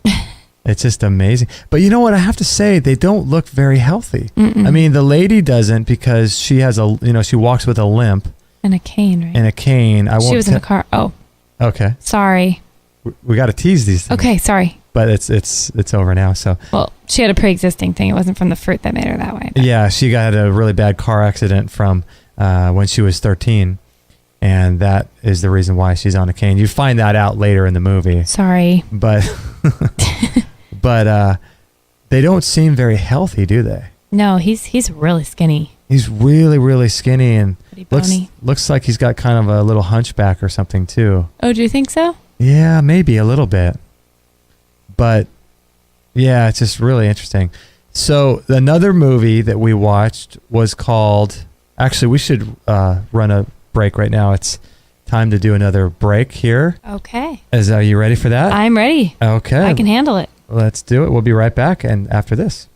it's just amazing. But you know what? I have to say, they don't look very healthy. Mm-mm. I mean, the lady doesn't because she has she walks with a limp And a cane, right? and a cane. She was in the car. Oh, Okay, sorry. we got to tease these things. Okay, sorry. But it's over now. So Well, she had a pre-existing thing. It wasn't from the fruit that made her that way. but- yeah, she got a really bad car accident from when she was 13. And that is the reason why she's on a cane. You find that out later in the movie. Sorry. But they don't seem very healthy, do they? No, he's really skinny. He's really, really skinny and Pretty bony. looks like he's got kind of a little hunchback or something too. Oh, do you think so? Yeah, maybe a little bit. But yeah, it's just really interesting. So another movie that we watched was called... Actually, we should run a break right now. It's time to do another break here. Okay. Are you ready for that? I'm ready. Okay. I can handle it. Let's do it. We'll be right back and after this.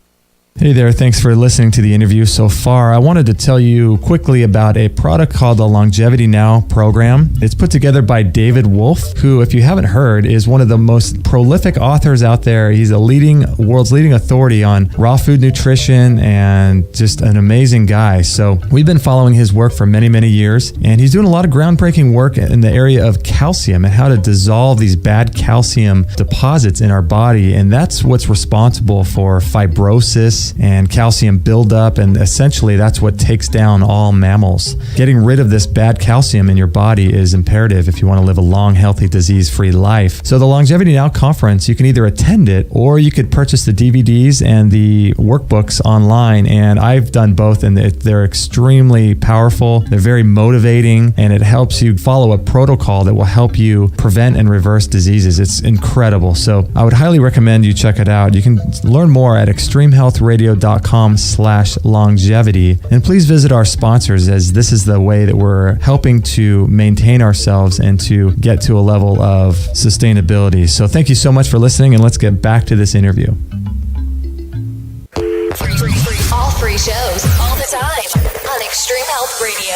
Hey there, thanks for listening to the interview so far. I wanted to tell you quickly about a product called the Longevity Now program. It's put together by David Wolf, who, if you haven't heard, is one of the most prolific authors out there. He's a world's leading authority on raw food nutrition and just an amazing guy. So we've been following his work for many, many years, and he's doing a lot of groundbreaking work in the area of calcium and how to dissolve these bad calcium deposits in our body. And that's what's responsible for fibrosis and calcium buildup, and essentially that's what takes down all mammals. Getting rid of this bad calcium in your body is imperative if you want to live a long, healthy, disease-free life. So the Longevity Now conference, you can either attend it or you could purchase the DVDs and the workbooks online, and I've done both, and they're extremely powerful. They're very motivating, and it helps you follow a protocol that will help you prevent and reverse diseases. It's incredible. So I would highly recommend you check it out. You can learn more at extremehealthradio.com/longevity. And please visit our sponsors, as this is the way that we're helping to maintain ourselves and to get to a level of sustainability. So thank you so much for listening, and let's get back to this interview. All free shows, all the time on Extreme Health Radio.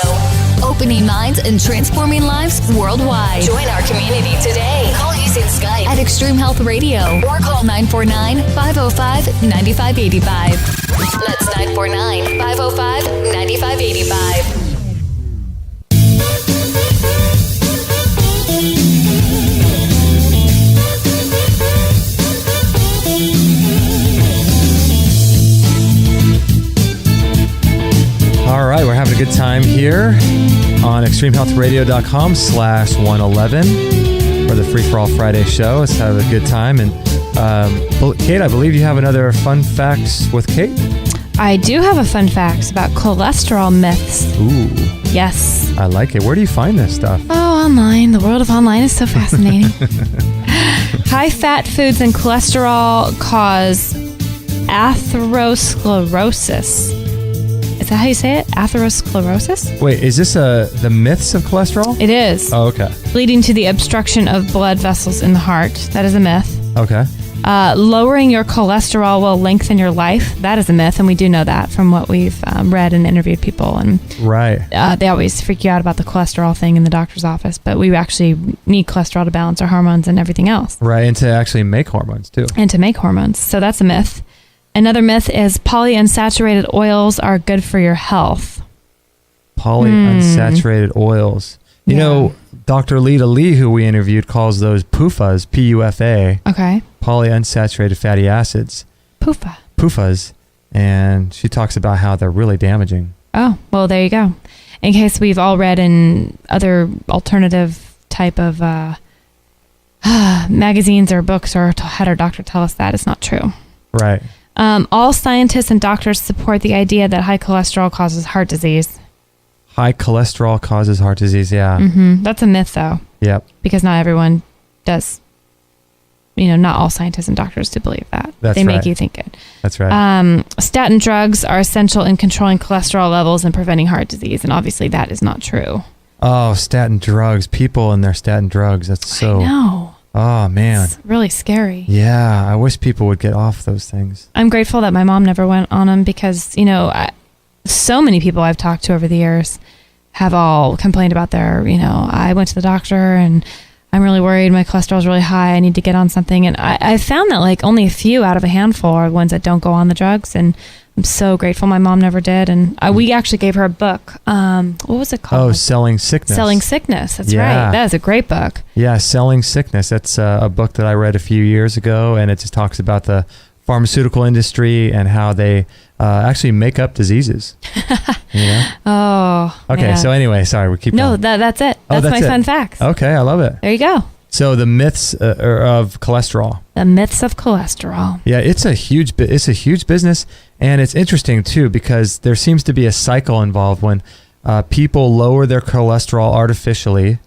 Opening minds and transforming lives worldwide. Join our community today. Call using Skype at Extreme Health Radio or call 949-505-9585. That's 949-505-9585. All right, we're having a good time here on extremehealthradio.com/111 for the Free For All Friday show. Let's have a good time. And Kate, I believe you have another fun facts with Kate. I do have a fun fact about cholesterol myths. Ooh, Yes. I like it. Where do you find this stuff? Oh, online. The world of online is so fascinating. High-fat foods and cholesterol cause atherosclerosis. Is that how you say it? Atherosclerosis? Wait, is this the myths of cholesterol? It is. Oh, okay. Leading to the obstruction of blood vessels in the heart. That is a myth. Okay. Lowering your cholesterol will lengthen your life. That is a myth, and we do know that from what we've read and interviewed people. And Right. they always freak you out about the cholesterol thing in the doctor's office, but we actually need cholesterol to balance our hormones and everything else. Right, and to actually make hormones too. And to make hormones. So that's a myth. Another myth is polyunsaturated oils are good for your health. Polyunsaturated oils. You know, Dr. Lita Lee, who we interviewed, calls those PUFAs, P-U-F-A. Okay. Polyunsaturated fatty acids. PUFAs. And she talks about how they're really damaging. Oh, well, there you go. In case we've all read in other alternative type of magazines or books or had our doctor tell us that, it's not true. Right. All scientists and doctors support the idea that high cholesterol causes heart disease. High cholesterol causes heart disease, yeah. That's a myth, though. Yep. Because not everyone does. Not all scientists and doctors do believe that. They make you think it. That's right. Statin drugs are essential in controlling cholesterol levels and preventing heart disease, and obviously that is not true. Oh, statin drugs. People and their statin drugs. That's so... I know. Oh, man. It's really scary. Yeah, I wish people would get off those things. I'm grateful that my mom never went on them because, so many people I've talked to over the years have all complained about their, I went to the doctor and I'm really worried. My cholesterol is really high. I need to get on something. And I found that only a few out of a handful are ones that don't go on the drugs. And I'm so grateful my mom never did. And we actually gave her a book. What was it called? Oh, Selling Sickness. Selling Sickness. That's right. That is a great book. Yeah, Selling Sickness. That's a book that I read a few years ago. And it just talks about the pharmaceutical industry and how they actually make up diseases. Oh. Okay. Man. So anyway, sorry, we keep going. That's it. That's my fun facts. Okay, I love it. There you go. So the myths of cholesterol. The myths of cholesterol. Yeah, it's a huge business, and it's interesting too because there seems to be a cycle involved when people lower their cholesterol artificially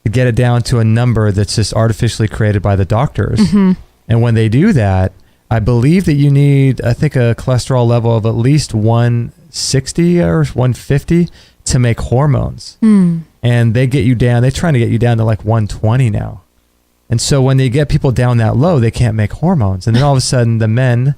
to get it down to a number that's just artificially created by the doctors. And when they do that, I believe that you need, I think, a cholesterol level of at least 160 or 150 to make hormones. And they they're trying to get you down to 120 now. And so when they get people down that low, they can't make hormones. And then all of a sudden the men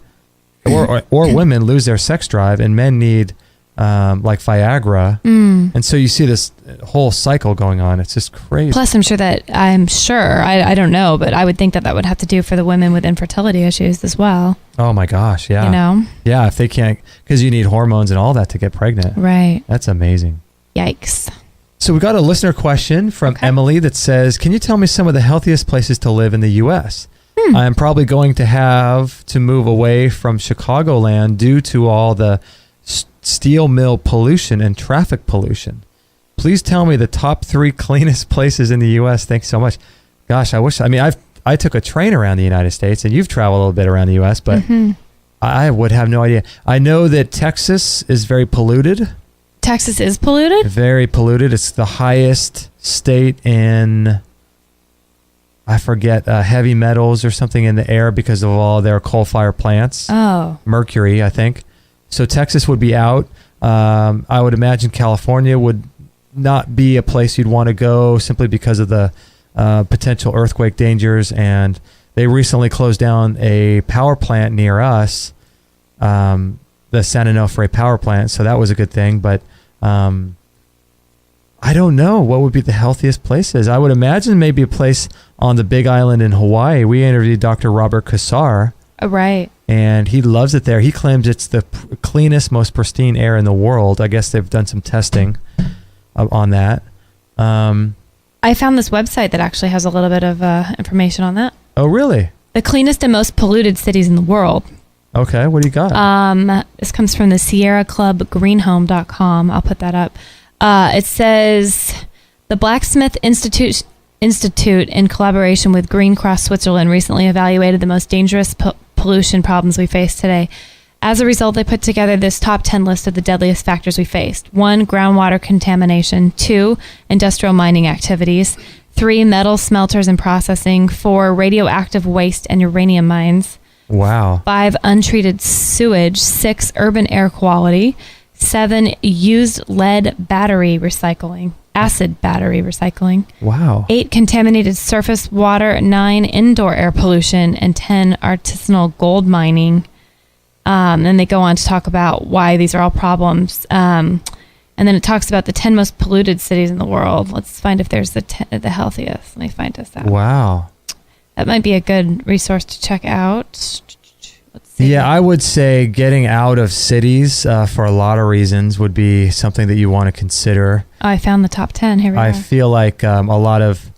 or women lose their sex drive, and men need Viagra. And so you see this whole cycle going on. It's just crazy. Plus, I don't know, but I would think that would have to do for the women with infertility issues as well. Oh my gosh, yeah. Yeah, if they can't, because you need hormones and all that to get pregnant. Right. That's amazing. Yikes. So we got a listener question from Emily that says, can you tell me some of the healthiest places to live in the U.S.? I'm probably going to have to move away from Chicagoland due to all the steel mill pollution and traffic pollution. Please tell me the top 3 cleanest places in the U.S. Thanks so much. Gosh, I took a train around the United States, and you've traveled a little bit around the U.S., but I would have no idea. I know that Texas is very polluted. Texas is polluted? Very polluted. It's the highest state in, I forget, heavy metals or something in the air because of all their coal-fired plants. Oh. Mercury, I think. So Texas would be out. I would imagine California would not be a place you'd want to go simply because of the potential earthquake dangers. And they recently closed down a power plant near us, the San Onofre power plant. So that was a good thing. But I don't know what would be the healthiest places. I would imagine maybe a place on the Big Island in Hawaii. We interviewed Dr. Robert Kassar. Right. And he loves it there. He claims it's the cleanest, most pristine air in the world. I guess they've done some testing on that. I found this website that actually has a little bit of information on that. Oh, really? The cleanest and most polluted cities in the world. Okay, what do you got? This comes from the SierraClubGreenhome.com. I'll put that up. It says the Blacksmith Institute, in collaboration with Green Cross Switzerland, recently evaluated the most dangerous pollution problems we face today. As a result, they put together this top 10 list of the deadliest factors we faced. 1, groundwater contamination. 2, industrial mining activities. 3, metal smelters and processing. 4, radioactive waste and uranium mines. Wow. 5, untreated sewage. 6, urban air quality. 7, used lead battery recycling. acid battery recycling. Wow. 8, contaminated surface water. 9, indoor air pollution. And 10, artisanal gold mining. And they go on to talk about why these are all problems. And then it talks about the 10 most polluted cities in the world. Let's find if there's the healthiest. Let me find us out. Wow. That might be a good resource to check out. Let's see. Yeah, I would say getting out of cities for a lot of reasons would be something that you want to consider. Oh, I found the top 10. Here we I go. feel like a lot of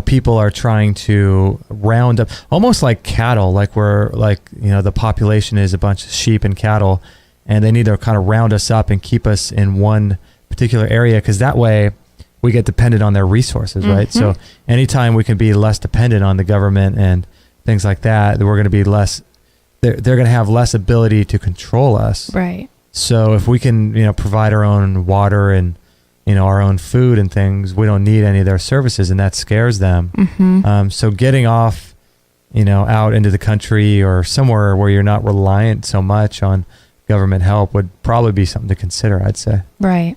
people are trying to round up, almost like cattle, like the population is a bunch of sheep and cattle, and they need to kind of round us up and keep us in one particular area, because that way we get dependent on their resources, right? So anytime we can be less dependent on the government and things like that, we're going to be less, they're going to have less ability to control us. Right. So if we can, provide our own water and, our own food and things, we don't need any of their services, and that scares them. So getting off, out into the country or somewhere where you're not reliant so much on government help would probably be something to consider, I'd say. Right.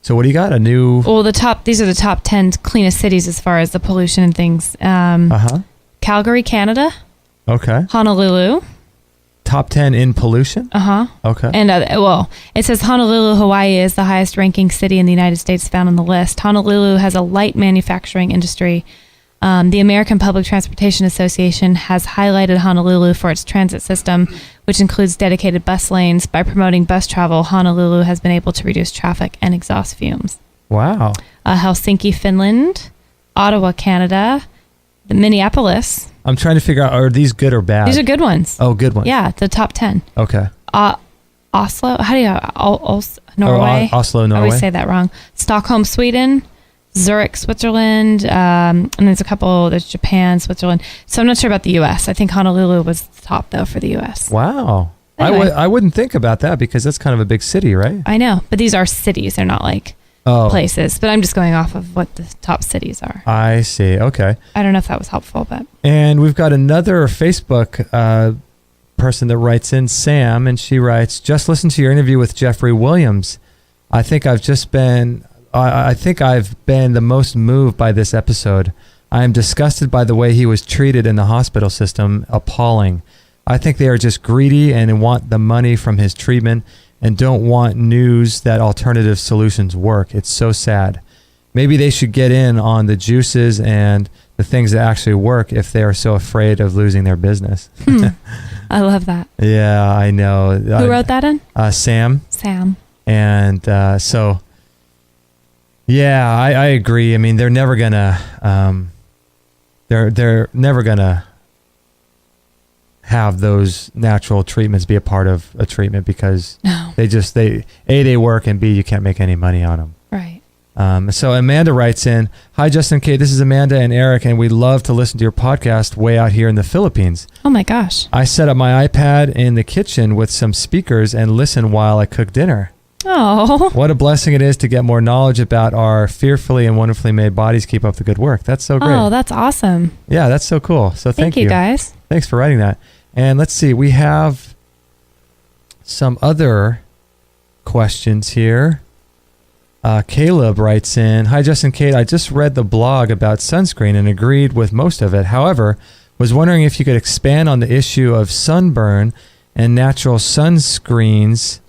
So what do you got? Well, these are the top 10 cleanest cities as far as the pollution and things. Calgary, Canada. Okay. Honolulu. Top 10 in pollution? Okay. And it says Honolulu, Hawaii is the highest ranking city in the United States found on the list. Honolulu has a light manufacturing industry. The American Public Transportation Association has highlighted Honolulu for its transit system, which includes dedicated bus lanes. By promoting bus travel, Honolulu has been able to reduce traffic and exhaust fumes. Wow. Helsinki, Finland. Ottawa, Canada. Minneapolis. I'm trying to figure out, are these good or bad? These are good ones. Oh, good ones. Yeah, the top 10. Okay. Oslo. How do you... Norway. Oslo, Norway. I always say that wrong. Stockholm, Sweden. Zurich, Switzerland. And there's a couple. There's Japan, Switzerland. So I'm not sure about the U.S. I think Honolulu was the top, though, for the U.S. Wow. Anyway. I wouldn't think about that because that's kind of a big city, right? I know. But these are cities. They're not like places. But I'm just going off of what the top cities are. I see. Okay. I don't know if that was helpful, but... And we've got another Facebook person that writes in, Sam, and she writes, just listen to your interview with Jeffrey Williams. I think I've been the most moved by this episode. I am disgusted by the way he was treated in the hospital system. Appalling. I think they are just greedy and want the money from his treatment and don't want news that alternative solutions work. It's so sad. Maybe they should get in on the juices and the things that actually work if they are so afraid of losing their business. I love that. Yeah, I know. Who wrote that in? Sam. Sam. And so... Yeah, I agree. I mean, they're never gonna have those natural treatments be a part of a treatment because they work, and B, you can't make any money on them. Right. So Amanda writes in, hi, Justin and Kate, this is Amanda and Eric, and we love to listen to your podcast way out here in the Philippines. Oh my gosh. I set up my iPad in the kitchen with some speakers and listen while I cook dinner. Oh. What a blessing it is to get more knowledge about our fearfully and wonderfully made bodies. Keep up the good work. That's so great. Oh, that's awesome. Yeah, that's so cool. So thank you guys. Thanks for writing that. And let's see, we have some other questions here. Caleb writes in, hi, Justin and Kate. I just read the blog about sunscreen and agreed with most of it. However, was wondering if you could expand on the issue of sunburn and natural sunscreens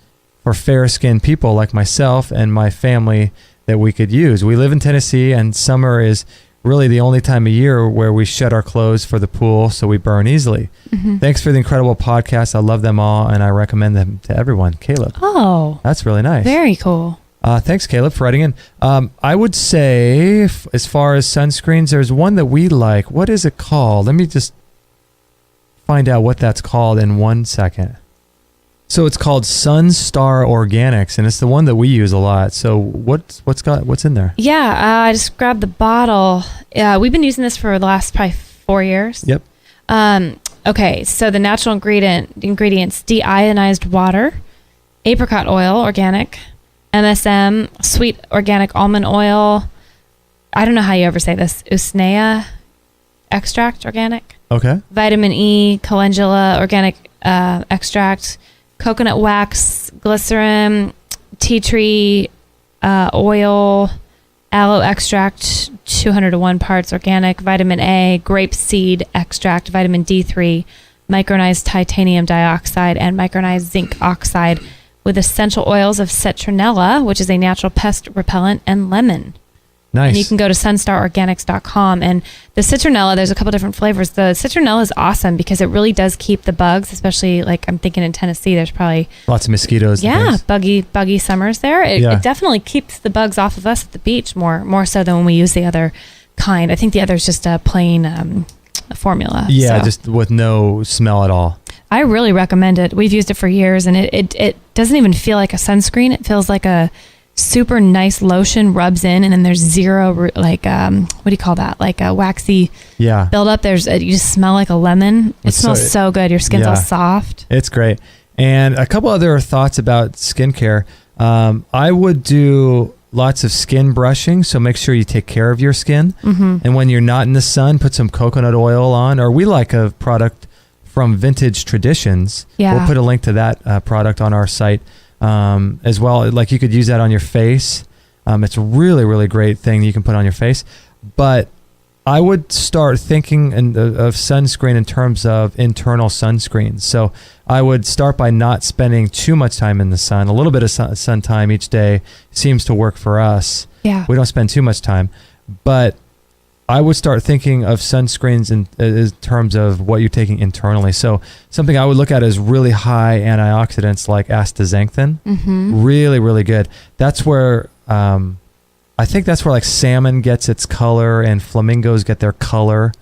for fair-skinned people like myself and my family that we could use. We live in Tennessee, and summer is really the only time of year where we shed our clothes for the pool so we burn easily. Thanks for the incredible podcast. I love them all, and I recommend them to everyone. Caleb. Oh. That's really nice. Very cool. Thanks, Caleb, for writing in. I would say, as far as sunscreens, there's one that we like. What is it called? Let me just find out what that's called in 1 second. So it's called Sunstar Organics, and it's the one that we use a lot. So what's in there? Yeah, I just grabbed the bottle. We've been using this for the last probably 4 years. Yep. Okay, so the natural ingredients: deionized water, apricot oil, organic, MSM, sweet organic almond oil. I don't know how you ever say this. Usnea extract, organic. Okay. Vitamin E, calendula, organic extract. Coconut wax, glycerin, tea tree oil, aloe extract, 200 to 1 parts organic, vitamin A, grape seed extract, vitamin D3, micronized titanium dioxide, and micronized zinc oxide with essential oils of citronella, which is a natural pest repellent, and lemon. Nice. And you can go to sunstarorganics.com. And the citronella, there's a couple different flavors. The citronella is awesome because it really does keep the bugs, especially like I'm thinking in Tennessee, there's probably lots of mosquitoes. Yeah, buggy summers there. It definitely keeps the bugs off of us at the beach more so than when we use the other kind. I think the other is just a plain formula. Yeah, so. just with no smell at all. I really recommend it. We've used it for years, and it doesn't even feel like a sunscreen. It feels like a super nice lotion, rubs in, and then there's zero like what do you call that? Like a waxy buildup. You just smell like a lemon. It smells so good. Your skin's all soft. It's great. And a couple other thoughts about skincare. I would do lots of skin brushing, so make sure you take care of your skin. Mm-hmm. And when you're not in the sun, put some coconut oil on. Or we like a product from Vintage Traditions. Yeah. We'll put a link to that product on our site. As well, like you could use that on your face. It's a really, really great thing you can put on your face. But I would start thinking of sunscreen in terms of internal sunscreens. So I would start by not spending too much time in the sun. A little bit of sun time each day seems to work for us. Yeah. We don't spend too much time. But I would start thinking of sunscreens in terms of what you're taking internally. So something I would look at is really high antioxidants like astaxanthin. Mm-hmm. Really, really good. That's where I think that's where like salmon gets its color and flamingos get their color,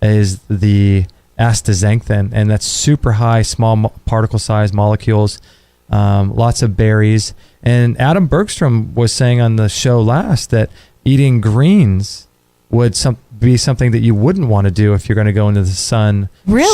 is the astaxanthin, and that's super high, small particle size molecules, lots of berries. And Adam Bergstrom was saying on the show last that eating greens would be something that you wouldn't want to do if you're going to go into the sun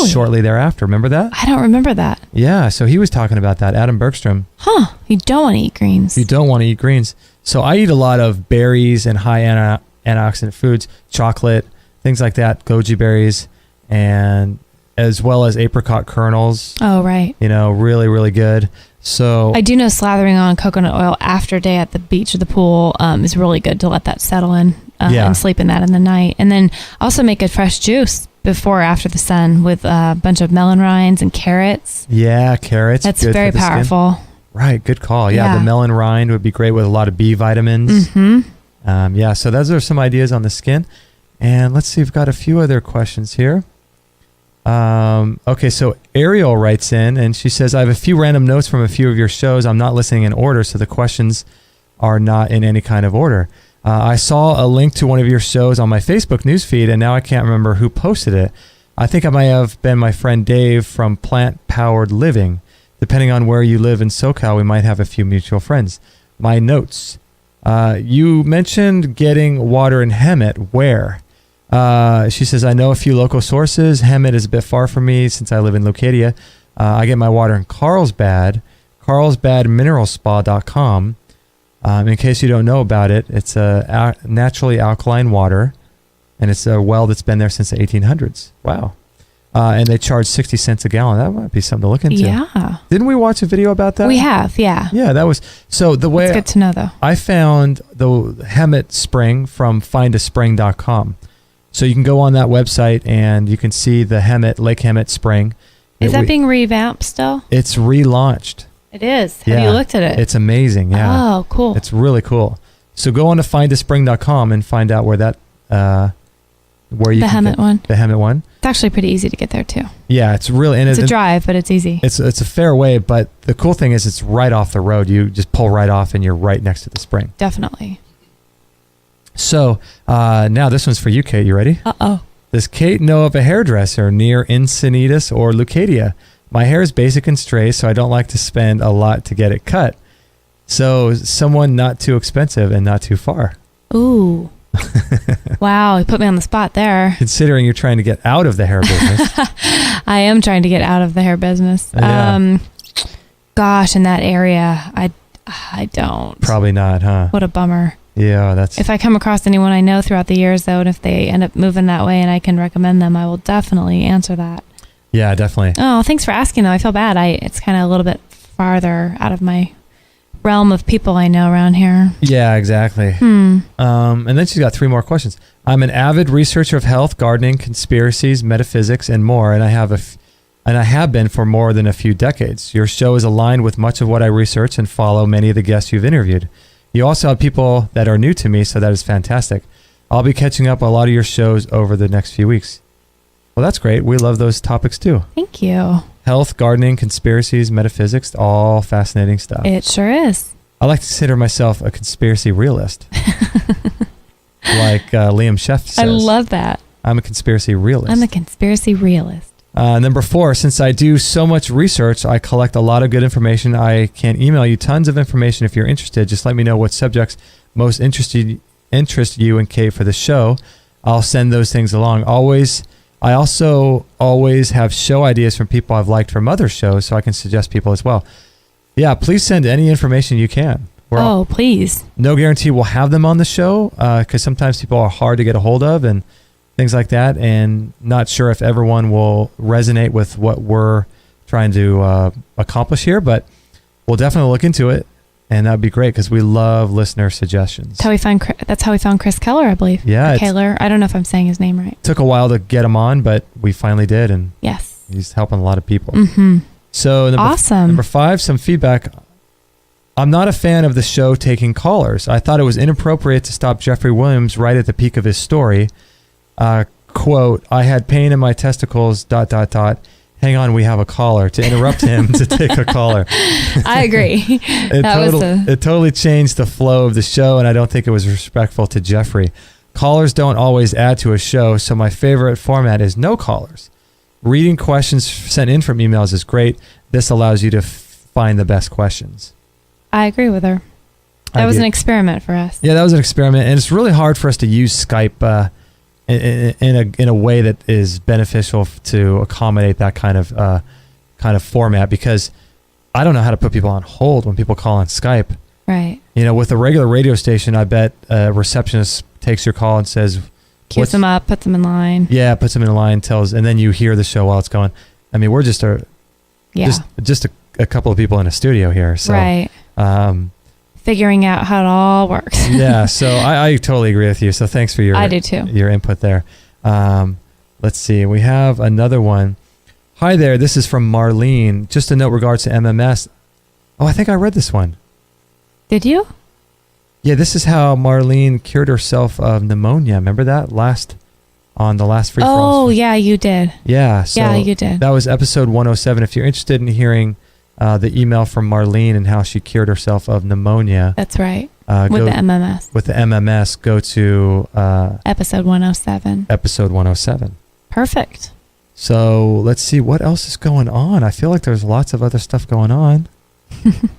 shortly thereafter. Remember that? I don't remember that. Yeah, so he was talking about that, Adam Bergstrom. Huh, you don't want to eat greens. You don't want to eat greens. So I eat a lot of berries and high antioxidant foods, chocolate, things like that, goji berries, and as well as apricot kernels. Oh, right. Really, really good. So I do know slathering on coconut oil after day at the beach or the pool is really good to let that settle in and sleep in that in the night. And then also make a fresh juice before or after the sun with a bunch of melon rinds and carrots. Yeah, carrots. That's very powerful. Skin. Right, good call. Yeah, the melon rind would be great with a lot of B vitamins. Mm-hmm. So those are some ideas on the skin. And let's see, we've got a few other questions here. Okay, so Ariel writes in and she says, I have a few random notes from a few of your shows. I'm not listening in order, so the questions are not in any kind of order. I saw a link to one of your shows on my Facebook newsfeed, and now I can't remember who posted it. I think it might have been my friend Dave from Plant Powered Living. Depending on where you live in SoCal, we might have a few mutual friends. My notes. You mentioned getting water in Hemet. Where? She says, I know a few local sources. Hemet is a bit far from me since I live in Leucadia. I get my water in Carlsbad, carlsbadmineralspa.com. In case you don't know about it, it's a naturally alkaline water, and it's a well that's been there since the 1800s. Wow. And they charge 60 cents a gallon. That might be something to look into. Yeah. Didn't we watch a video about that? We have, yeah. Yeah, that was... So the way... It's good to know, though. I found the Hemet spring from findaspring.com. So you can go on that website and you can see the Lake Hemet spring. Is that being revamped still? It's relaunched. It is. Have you looked at it? It's amazing, yeah. Oh, cool. It's really cool. So go on to findaspring.com and find out where that... where you the Hemet one. The Hemet one. It's actually pretty easy to get there, too. Yeah, it's really... It's a drive, but it's easy. It's a fair way, but the cool thing is it's right off the road. You just pull right off and you're right next to the spring. Definitely. So now this one's for you, Kate. You ready? Uh-oh. Does Kate know of a hairdresser near Encinitas or Leucadia? My hair is basic and straight, so I don't like to spend a lot to get it cut. So someone not too expensive and not too far. Ooh. Wow, you put me on the spot there. Considering you're trying to get out of the hair business. I am trying to get out of the hair business. Yeah. Gosh, in that area, I don't. Probably not, huh? What a bummer. Yeah, that's... If I come across anyone I know throughout the years, though, and if they end up moving that way and I can recommend them, I will definitely answer that. Yeah, definitely. Oh, thanks for asking, though. I feel bad. It's kind of a little bit farther out of my realm of people I know around here. Yeah, exactly. And then she's got 3 more questions. I'm an avid researcher of health, gardening, conspiracies, metaphysics, and more, and I have been for more than a few decades. Your show is aligned with much of what I research and follow many of the guests you've interviewed. You also have people that are new to me, so that is fantastic. I'll be catching up on a lot of your shows over the next few weeks. Well, that's great. We love those topics too. Thank you. Health, gardening, conspiracies, metaphysics, all fascinating stuff. It sure is. I like to consider myself a conspiracy realist. Like Liam Sheff says. I love that. I'm a conspiracy realist. I'm a conspiracy realist. Number 4, since I do so much research, I collect a lot of good information. I can email you tons of information if you're interested. Just let me know what subjects most interest you and Kate for the show. I'll send those things along. I also always have show ideas from people I've liked from other shows, so I can suggest people as well. Yeah, please send any information you can. Please. No guarantee we'll have them on the show because sometimes people are hard to get a hold of and things like that, and not sure if everyone will resonate with what we're trying to accomplish here, but we'll definitely look into it, and that'd be great because we love listener suggestions. That's how we found Chris Keller, I believe. Yeah. Keller. I don't know if I'm saying his name right. Took a while to get him on, but we finally did, and yes, he's helping a lot of people. Mm-hmm. So awesome. Number 5, some feedback. I'm not a fan of the show taking callers. I thought it was inappropriate to stop Jeffrey Williams right at the peak of his story. Quote, I had pain in my testicles, ... Hang on, we have a caller, to interrupt him to take a caller. I agree. It totally changed the flow of the show, and I don't think it was respectful to Jeffrey. Callers don't always add to a show, so my favorite format is no callers. Reading questions sent in from emails is great. This allows you to find the best questions. I agree with her. That was an experiment for us. Yeah, that was an experiment, and it's really hard for us to use Skype in a way that is beneficial to accommodate that kind of format, because I don't know how to put people on hold when people call on Skype. Right. You know, with a regular radio station, I bet a receptionist takes your call and says, queues them up, puts them in line. Yeah, puts them in line, and then you hear the show while it's going. I mean, we're just a couple of people in a studio here. So, right. Figuring out how it all works. Yeah, so I totally agree with you. So thanks for your input there. Let's see. We have another one. Hi there. This is from Marlene. Just a note regards to MMS. Oh, I think I read this one. Did you? Yeah, this is how Marlene cured herself of pneumonia. Remember that on the last Free For All? Oh, yeah, you did. Yeah, so yeah, you did. That was episode 107. If you're interested in hearing the email from Marlene and how she cured herself of pneumonia. That's right. With the MMS. With the MMS, go to episode 107. Episode 107. Perfect. So let's see what else is going on. I feel like there's lots of other stuff going on.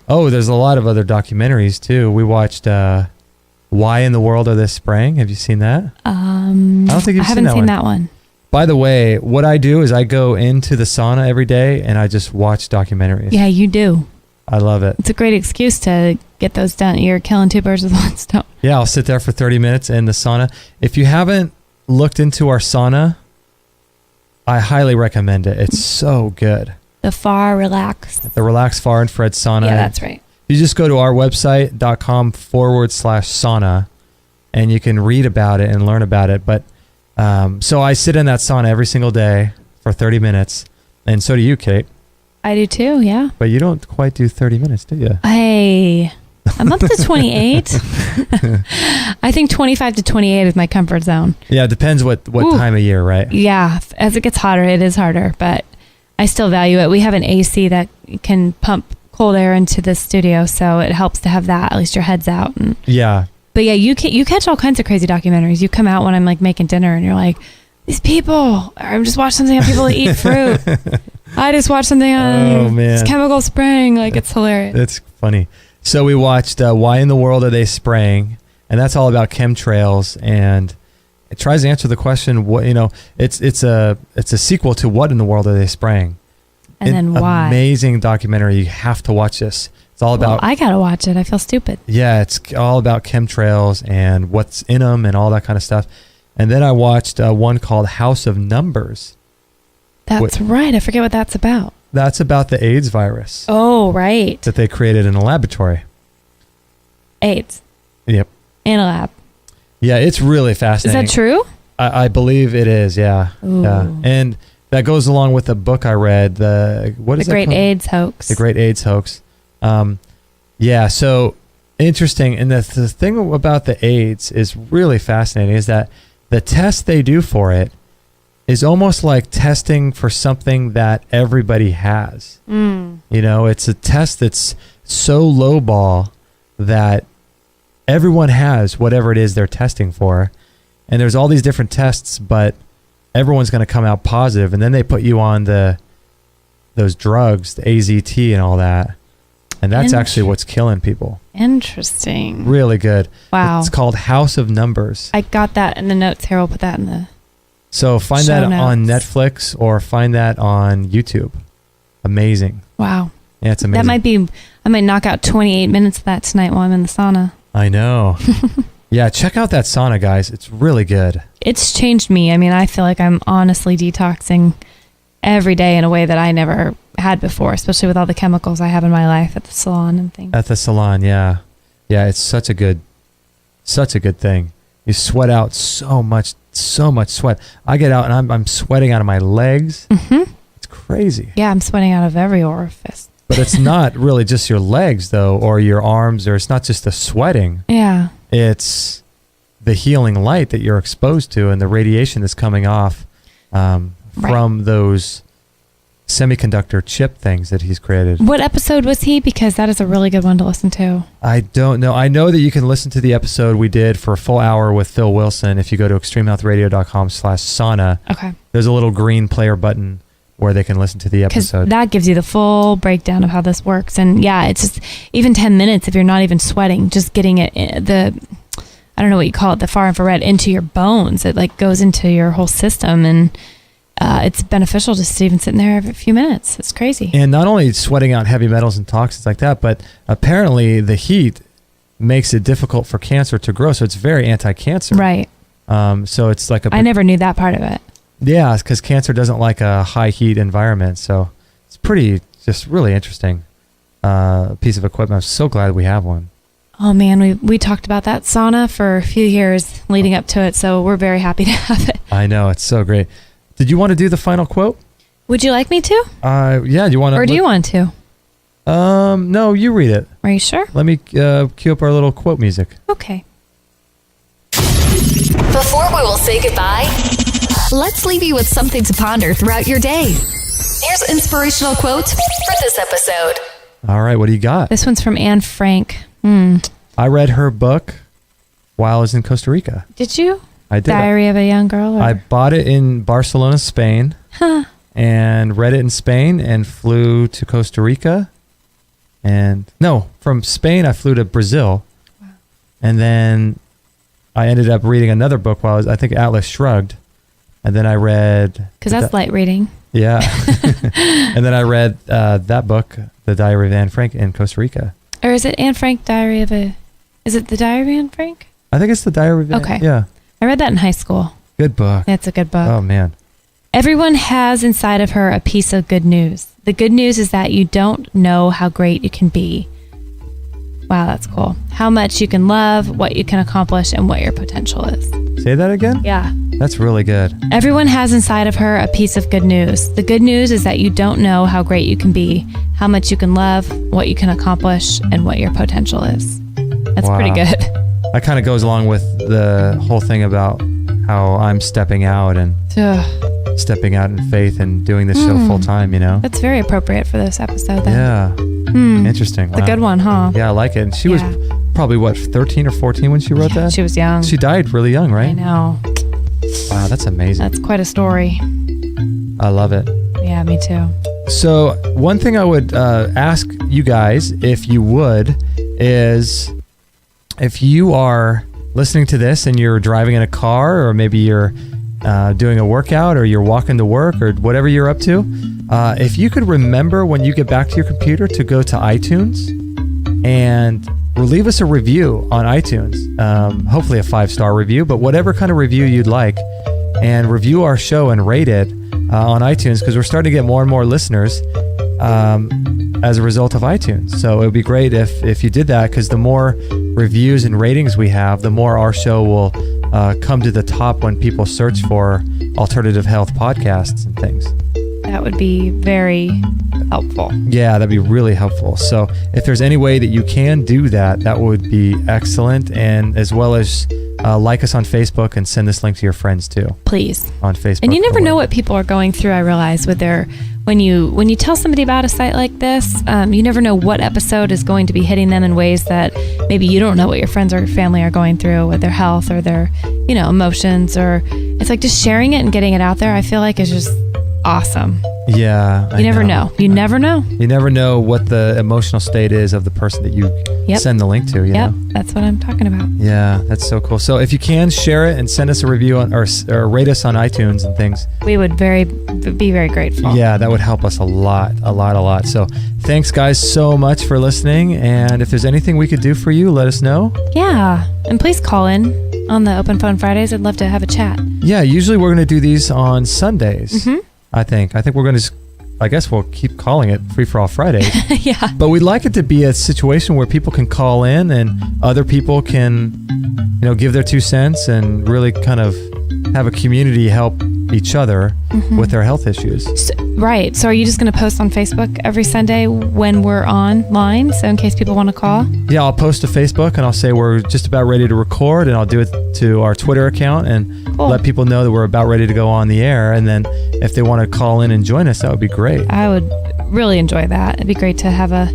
Oh, there's a lot of other documentaries too. We watched Why in the World Are They Spraying? Have you seen that? I don't think you've seen that one. By the way, what I do is I go into the sauna every day and I just watch documentaries. Yeah, you do. I love it. It's a great excuse to get those done. You're killing 2 birds with one stone. Yeah, I'll sit there for 30 minutes in the sauna. If you haven't looked into our sauna, I highly recommend it. It's so good. The Relax. The Relax Far Infrared Sauna. Yeah, that's right. You just go to our website.com/sauna and you can read about it and learn about it. But so I sit in that sauna every single day for 30 minutes. And so do you, Kate. I do too, yeah. But you don't quite do 30 minutes, do you? I'm up to 28. I think 25 to 28 is my comfort zone. Yeah, it depends what time of year, right? Yeah, as it gets hotter, it is harder, but I still value it. We have an AC that can pump cold air into the studio, so it helps to have that. At least your head's out. Yeah. But yeah, you catch all kinds of crazy documentaries. You come out when I'm like making dinner, and you're like, these people. I'm just watching something on people that eat fruit. I just watched something on chemical spraying. Like, it's hilarious. It's funny. So we watched Why in the World Are They Spraying? And that's all about chemtrails, and it tries to answer the question. What it's a sequel to What in the World Are They Spraying? And then why? Amazing documentary. You have to watch this. It's all about. I gotta watch it. I feel stupid. Yeah, it's all about chemtrails and what's in them and all that kind of stuff. And then I watched one called House of Numbers. That's right. I forget what that's about. That's about the AIDS virus. Oh, right. That they created in a laboratory. AIDS Yep. in a lab. Yeah, it's really Is fascinating. that true? I believe it is. Yeah. Ooh. Yeah. And that goes along with the book I read. What is The that Great called? AIDS Hoax. The Great AIDS Hoax. Yeah. So interesting. And the thing about the AIDS is really fascinating is that the test they do for it is almost like testing for something that everybody has. Mm. You know, it's a test that's so lowball that everyone has whatever it is they're testing for. And there's all these different tests, but everyone's going to come out positive. And then they put you on those drugs, the AZT and all that. And that's actually what's killing people. Interesting. Really good. Wow. It's called House of Numbers. I got that in the notes here. We'll put that in the... So find Show that on notes. Netflix or find that on YouTube. Amazing. Wow. Yeah, it's amazing. That might be... I might knock out 28 minutes of that tonight while I'm in the sauna. I know. Yeah, check out that sauna, guys. It's really good. It's changed me. I mean, I feel like I'm honestly detoxing every day in a way that I never had before, especially with all the chemicals I have in my life at the salon and things. At the salon, yeah. Yeah, it's such a good thing. You sweat out so much sweat. I get out and I'm sweating out of my legs. Mm-hmm. It's crazy. Yeah, I'm sweating out of every orifice. But it's not really just your legs, though, or your arms, or it's not just the sweating. Yeah. It's the healing light that you're exposed to and the radiation that's coming off from those semiconductor chip things that he's created. What episode was he? Because that is a really good one to listen to. I don't know. I know that you can listen to the episode we did for a full hour with Phil Wilson. If you go to extremehealthradio.com/sauna, Okay. there's a little green player button where they can listen to the Because episode. that gives you the full breakdown of how this works. And yeah, it's just even 10 minutes if you're not even sweating, just getting it, I don't know what you call it, the far infrared into your bones. It like goes into your whole system, and it's beneficial just to even sitting there every few minutes. It's crazy. And not only sweating out heavy metals and toxins like that, but apparently the heat makes it difficult for cancer to grow. So it's very anti-cancer. Right. So it's like I never knew that part of it. Yeah, because cancer doesn't like a high heat environment. So it's just really interesting piece of equipment. I'm so glad we have one. Oh man, we talked about that sauna for a few years leading up to it, so we're very happy to have it. I know, it's so great. Did you want to do the final quote? Would you like me to? Yeah, you want to? Or do you want to? No, you read it. Are you sure? Let me cue up our little quote music. Okay. Before we will say goodbye, let's leave you with something to ponder throughout your day. Here's an inspirational quote for this episode. All right, what do you got? This one's from Anne Frank. I read her book while I was in Costa Rica. Did you? I did. Diary of a Young Girl? Or? I bought it in Barcelona, Spain, and read it in Spain and flew to Costa Rica. And no, from Spain, I flew to Brazil. Wow. And then I ended up reading another book while I think Atlas Shrugged. And then I read... Because that's light reading. Yeah. And then I read that book, The Diary of Anne Frank, in Costa Rica. Or is it Anne Frank, Diary of a... Is it The Diary of Anne Frank? I think it's The Diary of Anne. Okay. Yeah. I read that in high school. Good book. That's a good book. Oh, man. Everyone has inside of her a piece of good news. The good news is that you don't know how great you can be. Wow, that's cool. How much you can love, what you can accomplish, and what your potential is. Say that again? Yeah. That's really good. Everyone has inside of her a piece of good news. The good news is that you don't know how great you can be, how much you can love, what you can accomplish, and what your potential is. That's Wow. pretty good. That kind of goes along with the whole thing about how I'm stepping out and Ugh, stepping out in faith and doing this show full time, you know? that's very appropriate for this episode, then. Yeah. Interesting. It's a good one, huh? Yeah, I like it. And she was Yeah. probably, 13 or 14 when she wrote Yeah, that? she was young. She died really young, right? I know. Wow, that's amazing. That's quite a story. I love it. Yeah, me too. So one thing I would ask you guys, if you would, is if you are listening to this and you're driving in a car, or maybe you're doing a workout, or you're walking to work, or whatever you're up to, if you could remember when you get back to your computer to go to iTunes and leave us a review on iTunes, hopefully a 5-star review, but whatever kind of review you'd like, and review our show and rate it on iTunes, because we're starting to get more and more listeners as a result of iTunes. So it would be great if you did that, because the more reviews and ratings we have, the more our show will come to the top when people search for alternative health podcasts and things. That would be very helpful. Yeah, that'd be really helpful. So if there's any way that you can do that, that would be excellent. And as well as like us on Facebook and send this link to your friends too. Please. On Facebook. And you never know what people are going through, I realize, with their when you tell somebody about a site like this, you never know what episode is going to be hitting them in ways that maybe you don't know what your friends or your family are going through with their health or their, emotions. Or it's like just sharing it and getting it out there, I feel like is just awesome. Yeah. You never know. You never know. You never know what the emotional state is of the person that you send the link to. You know? That's what I'm talking about. Yeah, that's so cool. So if you can, share it and send us a review or rate us on iTunes and things. We would be very grateful. Yeah, that would help us a lot. So thanks, guys, so much for listening. And if there's anything we could do for you, let us know. Yeah, and please call in on the Open Phone Fridays. I'd love to have a chat. Yeah, usually we're going to do these on Sundays. Mm-hmm. I think we're going to I guess we'll keep calling it Free for All Friday. Yeah. But we'd like it to be a situation where people can call in and other people can, give their 2 cents and really kind of have a community help each other with their health issues. Right. So are you just going to post on Facebook every Sunday when we're online? So in case people want to call? Yeah, I'll post to Facebook and I'll say we're just about ready to record, and I'll do it to our Twitter account and let people know that we're about ready to go on the air. And then if they want to call in and join us, that would be great. I would really enjoy that. It'd be great to have a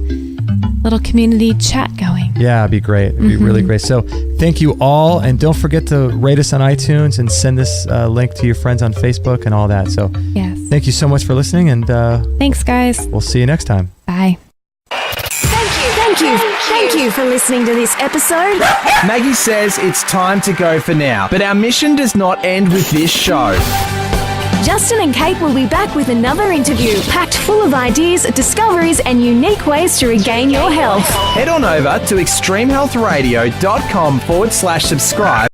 little community chat going. Yeah, it'd be great. It'd be really great. So thank you all. And don't forget to rate us on iTunes and send this link to your friends on Facebook and all that. So yes. Thank you so much for listening. And thanks, guys. We'll see you next time. Bye. Thank you for listening to this episode. Maggie says it's time to go for now, but our mission does not end with this show. Justin and Kate will be back with another interview packed full of ideas, discoveries, and unique ways to regain your health. Head on over to extremehealthradio.com/subscribe